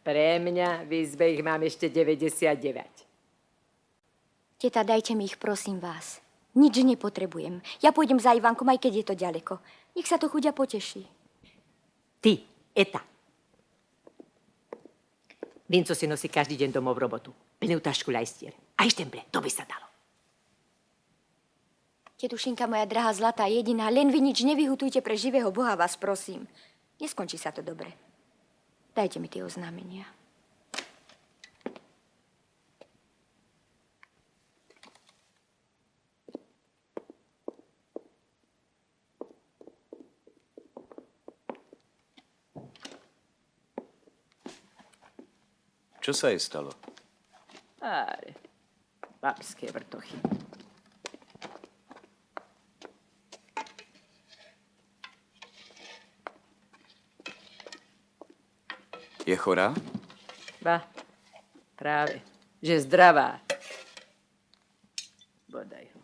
Pre mňa v izbe ich mám ešte 99. Teta, dajte mi ich, prosím vás. Nič nepotrebujem. Ja pôjdem za Ivankom, aj keď je to ďaleko. Nech sa to chuďa poteší. Ty, Eta. Vinco si nosí každý deň domov robotu. Plnú tašku lajstier. Aj štemple, to by sa dalo. Tetušinka moja drahá, zlatá, jediná, len vy nič nevyhutujte pre živého Boha, vás prosím. Neskončí sa to dobre. Dajte mi tie oznámenia. Čo sa jej stalo? Ale babské vrtochy. Je chorá? Ba, práve, že zdravá. Bodaj ho.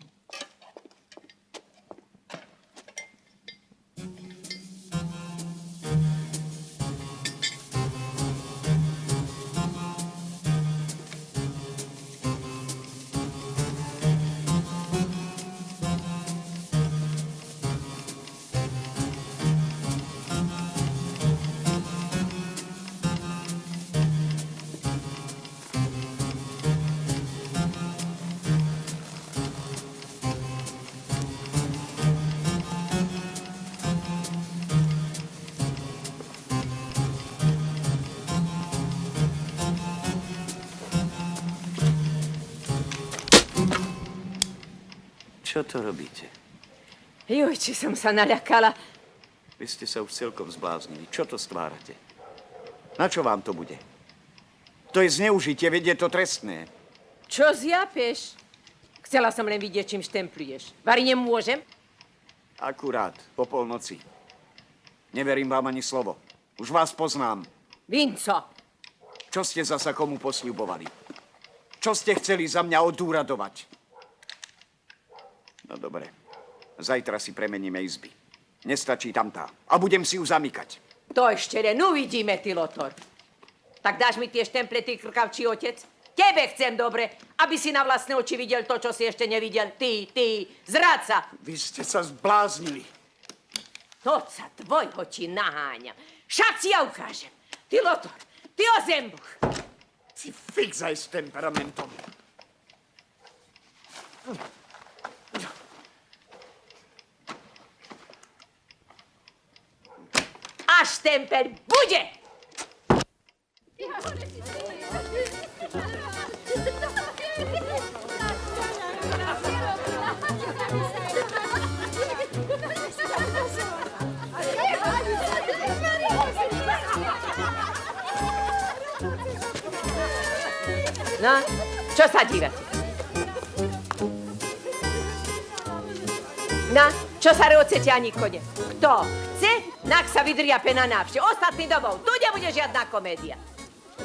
Čo to robíte? Juj, či som sa naľakala. Vy ste sa už celkom zbláznili. Čo to stvárate? Na čo vám to bude? To je zneužitie, veď je to trestné. Čo zjapeš? Chcela som len vidieť, čím štempluješ. Vari nemôžem? Akurát, po polnoci. Neverím vám ani slovo. Už vás poznám. Vinco! Čo ste zasa komu posľubovali? Čo ste chceli za mňa odúradovať? No dobre. Zajtra si premeníme izby. Nestačí tam tá. A budem si ju zamykať. To ešte len uvidíme, ty Lotor. Tak dáš mi tie štemple, ty krkavčí otec? Tebe chcem dobre, aby si na vlastné oči videl to, čo si ešte nevidel. Ty, zradca. Vy ste sa zbláznili. To sa tvojho ti naháňam. Však si ja ukážem. Ty Lotor, ty ozembuch. Ty fixaj s temperamentom. A štempel bude! No, čo sa dívate? No, čo sa rúcete ani kone? Kto chce, nak sa vydriape na návštev. Ostatný domov, tu nebude žiadna komédia.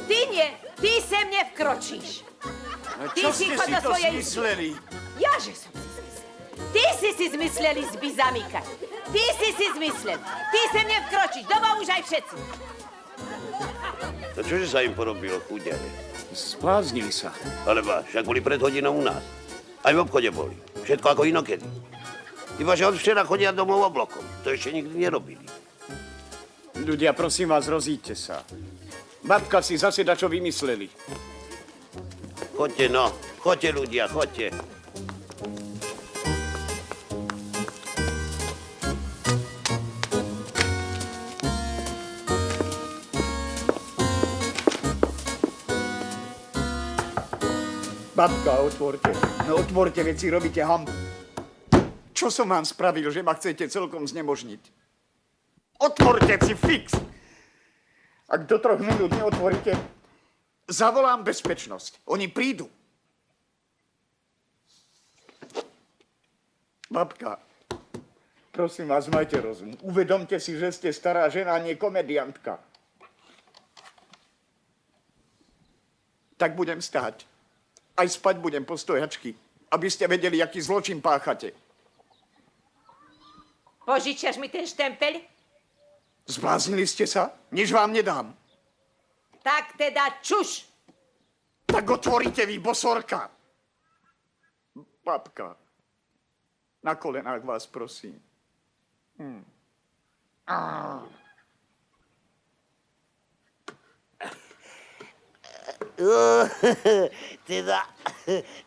Ty nie, ty sem nevkročíš. Ty Čo ste chod si do to svojej zmysleli? Jaže som si zmyslel. Ty si zmysleli zby zamykať. Ty si zmyslel. Ty sem nevkročíš, domov už aj všetci. To čože sa im porobilo, chudiare? Zbláznili sa. Ale však boli pred hodinou u nás. Aj v obchode boli. Všetko ako inokedy. Iba, že od včera chodia domov oblokom. To ešte nikdy nerobili. Ľudia, prosím vás, rozíďte sa. Babka si zase dačo vymysleli. Choďte, no. Choďte, ľudia, choďte. Babka, otvorte. No otvorte, veď si robíte hambu. Čo som vám spravil, že ma chcete celkom znemožniť? Otvorte si fix! Ak do 3 minút neotvoríte, zavolám bezpečnosť. Oni prídu. Babka, prosím vás, majte rozum. Uvedomte si, že ste stará žena a nie komediantka. Tak budem stáť. Aj spať budem po stojačky, aby ste vedeli, aký zločin páchate. Požičiaš mi ten štempel? Zbláznili ste sa? Nič vám nedám. Tak teda čuš. Tak otvoríte vy, bosorka. Babka, na kolenách vás prosím.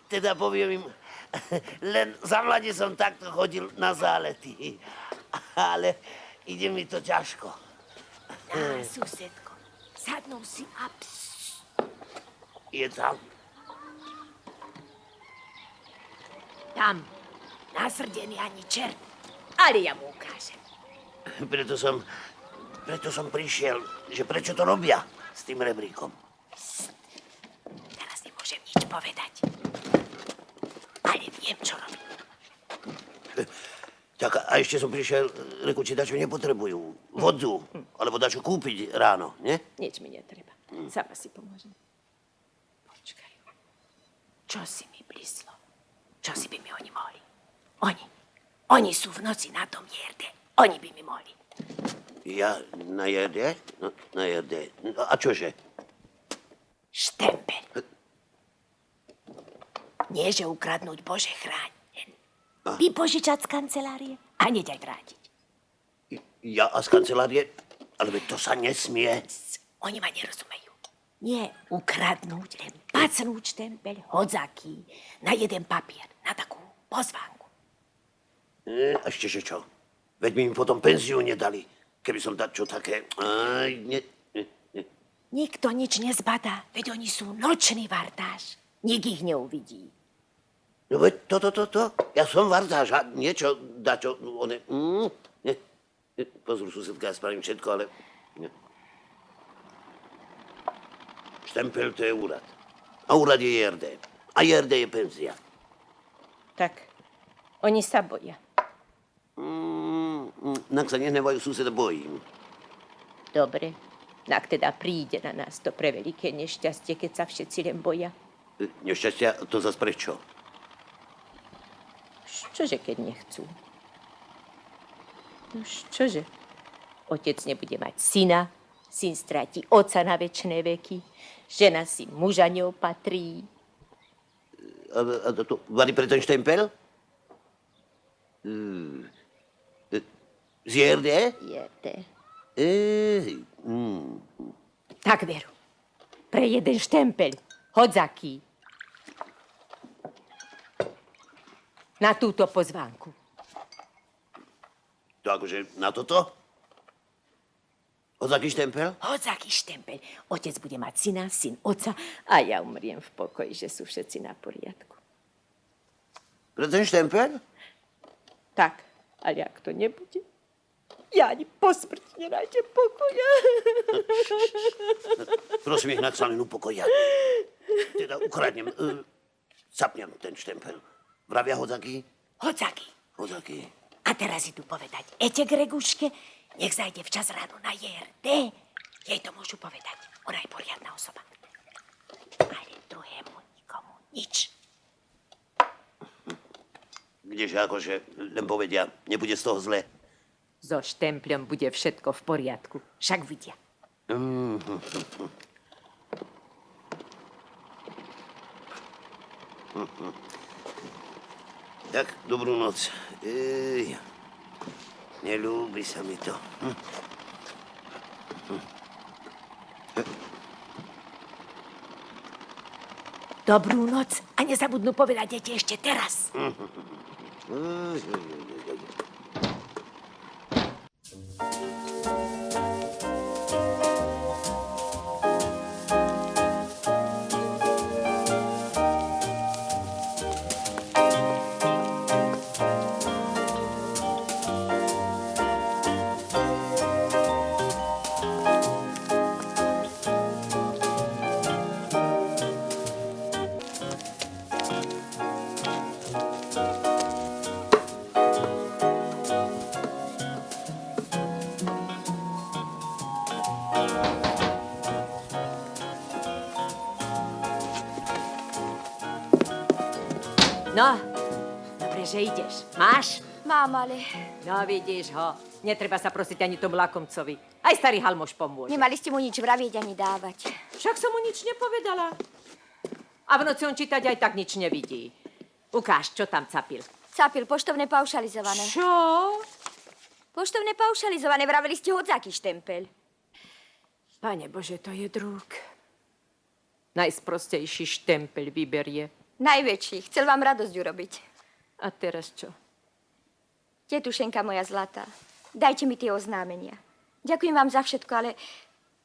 Teda poviem im, len za mladí som takto chodil na zálety. Ale ide mi to ťažko. Susedko, sadnú si a Je tam. tam, nasrdený ani čert. Ale ja mu ukážem. Preto som prišiel, že prečo to robia s tým rebríkom. Teraz nemôžem nič povedať. Ale viem, čo robím. Tak a ešte som prišiel, reku, či dačo nepotrebujú. Vodu, alebo dačo kúpiť ráno, nie? Nič mi netreba. Sama si pomôžem. Počkaj. Čo si mi blízlo? Čo si by mi oni mohli? Oni sú v noci na tom jerde. Oni by mi mohli. Ja na jerde? No, na jerde. No, a čože? Štempel. Nie, že ukradnúť, Bože chráň. Vypožičať z kancelárie a hneď aj vrátiť. Ja a z kancelárie? Ale veď to sa nesmie. Oni ma nerozumejú. Nie ukradnúť, len pacnúť štempel, hodzaký, na jeden papier, na takú pozvánku. A ešte, že čo? Veď mi potom penziu nedali, keby som dačo také... Aj, nie. Nikto nič nezbadá, veď oni sú nočný vartáž. Nik ich neuvidí. No veď to. Ja som vartáž a niečo dačo... Nie. Pozor, susedka, ja spravím všetko, ale... Nie. Štempel to je úrad. A úrad je JRD. A JRD je penzia. Tak, oni sa boja. Nak sa nehnevajú, suseda, bojím. Dobre, nak teda príde na nás to preveliké nešťastie, keď sa všetci len boja. Nešťastia, to zas prečo? Čože, keď nechcú? Nož, čože? Otec nebude mať syna, syn stráti otca na večné veky, žena si muža neopatrí. A to varí pre ten štempel? Z JRD? JRD. Tak veru. Pre jeden štempel. Hodzaký. Na túto pozvánku. To akože na toto? Odzaký štempel? Hodzaký štempel. Otec bude mať syna, syn otca a ja umriem v pokoji, že sú všetci na poriadku. Pre ten štempel? Tak, ale ak to nebude, ja ani po smrti nenájdem pokoja. Prosím ich na caninu pokoja. Teda ukradnem, sapnem ten štempel. Vravia hodzaký? Hodzaký. Hodzaký. A teraz idú povedať Ete Greguške, nech zajde včas ráno na JRD. Jej to môžu povedať. Ona je poriadna osoba. Ale druhému nikomu nič. Kdeže akože, len povedia, nebude z toho zle. So štempľom bude všetko v poriadku. Však vidia. Tak, dobrú noc. Neľúbi sa mi to. Dobrú noc a nezabudnú povedať deti ešte teraz. No, dobre, že ideš. Máš? Mám, ale No, vidíš ho. Netreba sa prosiť ani tomu lakomcovi. Aj starý halmoš pomôže. nemali ste mu nič vravieť ani dávať. Však som mu nič nepovedala. A v noci on čítať aj tak nič nevidí. Ukáž, čo tam capil. Capil, poštovné paušalizované. Čo? Poštovné paušalizované, vraveli ste hodzaký štempel. Pane Bože, to je drúk. Najsprostejší štempel vyberie. Najväčší, chcel vám radosť urobiť. A teraz čo? Tetušenka moja zlatá, dajte mi tie oznámenia. Ďakujem vám za všetko, ale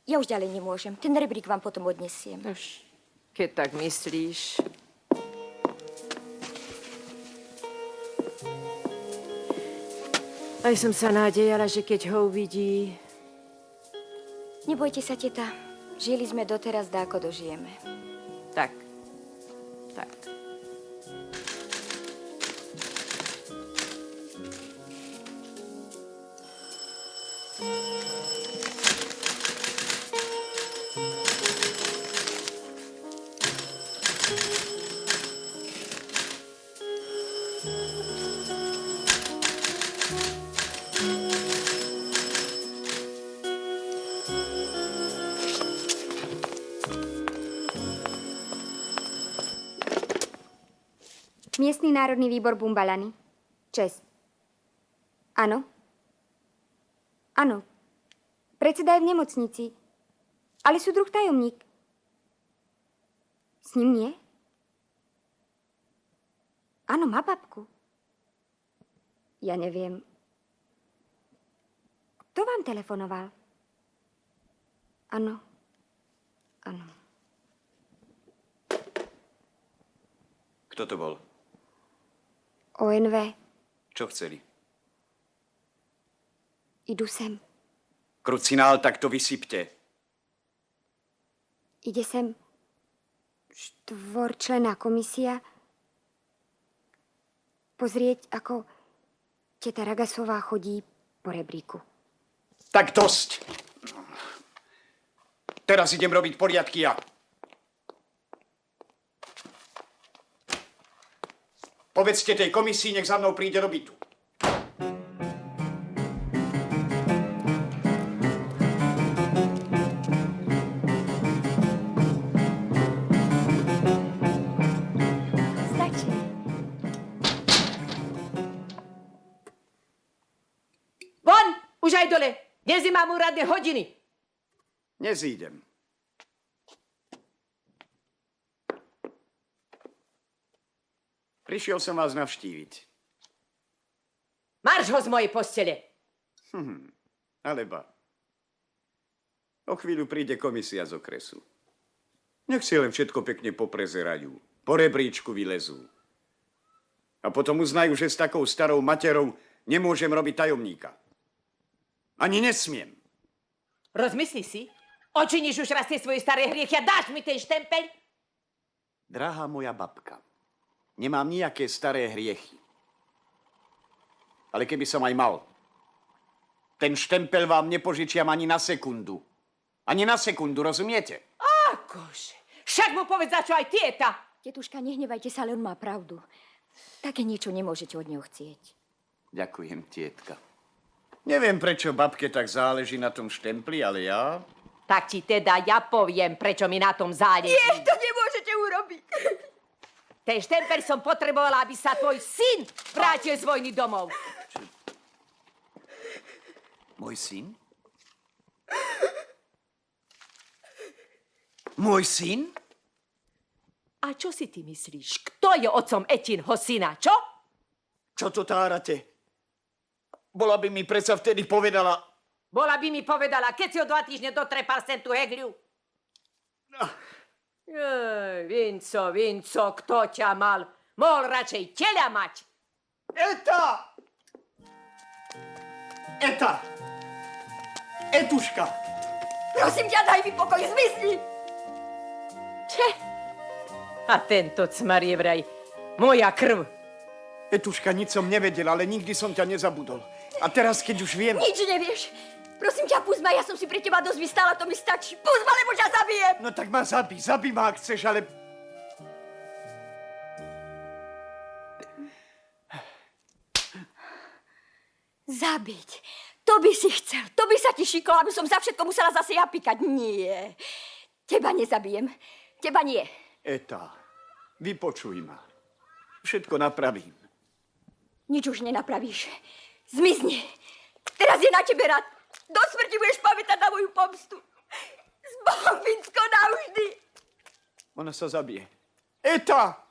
ja už ďalej nemôžem. Ten rebrík vám potom odnesiem. Už, keď tak myslíš. Aj som sa nádejala, že keď ho uvidí... Nebojte sa, teta. Žili sme doteraz, dáko dožijeme. Tak. Tak. Miestny národný výbor Bumbalany. Čes. Áno? Áno. Predseda je v nemocnici. Ale súdruh tajomník. S ním nie? Áno, má babku. Ja neviem. Kto vám telefonoval? Áno. Áno. Kto to bol? ONV. Čo chceli? Idú sem. Krucinál, tak to vysypte. Ide sem štvorčlenná komisia pozrieť, ako teta Ragasová chodí po rebríku. Tak dosť. Teraz idem robiť poriadky ja. Povedzte tej komisii, nech za mnou príde do bytu. Stačí. Von! Už aj dole! Dnes mám úradné hodiny. Nezídem. Prišiel som vás navštíviť. Marš ho z mojej postele. Alebo o chvíľu príde komisia z okresu. Nech si len všetko pekne poprezerajú. Po rebríčku vylezú. A potom uznajú, že s takou starou materou nemôžem robiť tajomníka. Ani nesmiem. Rozmysli si? Očiníš už raz tie svoje staré hriechy a dáš mi ten štempel? Drahá moja babka, nemám nejaké staré hriechy. Ale keby som aj mal, ten štempel vám nepožičiam ani na sekundu. Ani na sekundu, rozumiete? Akože? Však mu povedz, za čo aj tieta. Tetuška, nehnevajte sa, ale on má pravdu. Také niečo nemôžete od neho chcieť. Ďakujem, tietka. Neviem, prečo babke tak záleží na tom štempli, ale ja... Tak ti teda ja poviem, prečo mi na tom záleží. Nie, to nemôžete urobiť. Ten štempel som potrebovala, aby sa tvoj syn vrátil z vojny domov. Môj syn? Môj syn? A čo si ty myslíš? Kto je otcom Etinho syna, čo? Čo to tárate? Bola by mi predsa vtedy povedala... Bola by mi povedala, keď si ho 2 týždne dotrepal sem tú hegľu. Vinco, kto ťa mal? Mohol radšej teľa mať. Eta! Etuška! Prosím ťa, daj mi pokoj, zmizni. A tento cmar je vraj moja krv. Etuška, nič som nevedel, ale nikdy som ťa nezabudol. A teraz, keď už viem... Nič nevieš. Prosím ťa, pusť ma, ja som si pri teba dosť vystála, to mi stačí. Pusť ma, lebo ťa zabijem. No tak ma zabij ma, ak chceš, ale... Zabiť? To by si chcel, to by sa ti šiklo, aby som za všetko musela zase ja pikať. Nie, teba nezabijem, teba nie. Eta, vypočuj ma. Všetko napravím. Nič už nenapravíš. Zmizni. Teraz je na tebe rád. Do smrti budeš pamätať na moju pomstu. S Bohom, Vincko, navždy. Ona sa zabije. Eta!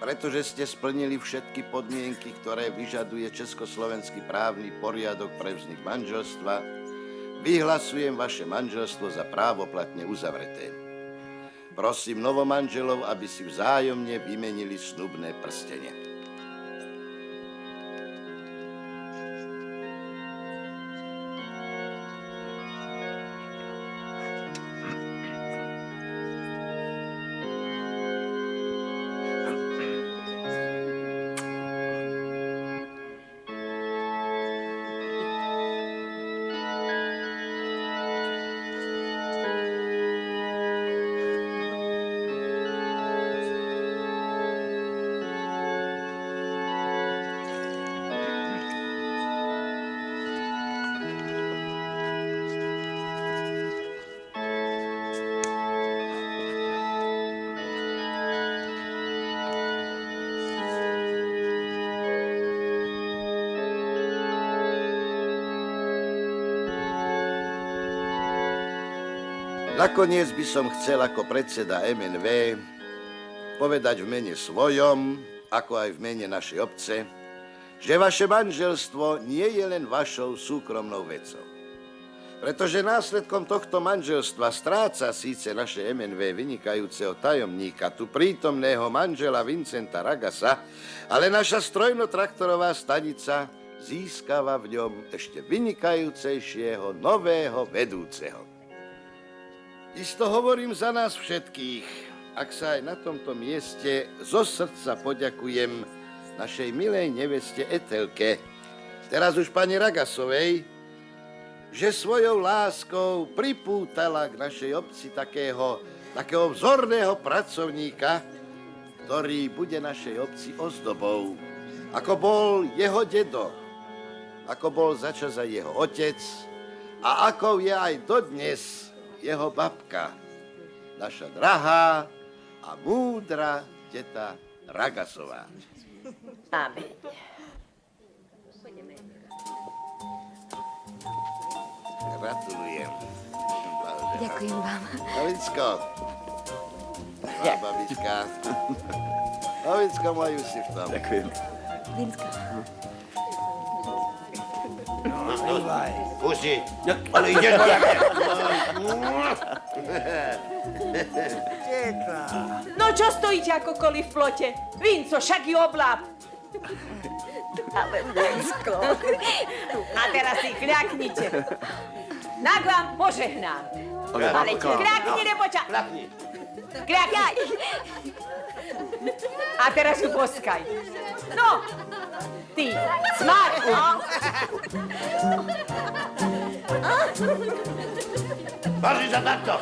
Pretože ste splnili všetky podmienky, ktoré vyžaduje československý právny poriadok pre vznik manželstva, vyhlasujem vaše manželstvo za právoplatne uzavreté. Prosím novomanželov, aby si vzájomne vymenili snubné prstenie. Nakoniec by som chcel ako predseda MNV povedať v mene svojom, ako aj v mene našej obce, že vaše manželstvo nie je len vašou súkromnou vecou. Pretože následkom tohto manželstva stráca síce naše MNV vynikajúceho tajomníka, tu prítomného manžela Vincenta Ragasa, ale naša strojno-traktorová stanica získava v ňom ešte vynikajúcejšieho nového vedúceho. Isto hovorím za nás všetkých, ak sa aj na tomto mieste zo srdca poďakujem našej milej neveste Etelke, teraz už pani Ragasovej, že svojou láskou pripútala k našej obci takého vzorného pracovníka, ktorý bude našej obci ozdobou, ako bol jeho dedo, ako bol začas aj jeho otec a ako je aj dodnes jeho babka, naša drahá a múdra teta Ragasová. Amen. Gratulujem. Blahoželám. Ďakujem vám. Novicko. Tvá babička. Novicko, majú si v tom. Ďakujem. Vinsko. Pusti, ale ideš do jaké. No čo stojíte ako koli v plote? Vinco, však ju obláp. Ale Vinsko. A teraz si kľaknite. Nak vám požehnám. Ale kľakni, nebo ča... Klapni. Kľakni. A teraz ju poskaj. No, ty, smart. Váži sa takto.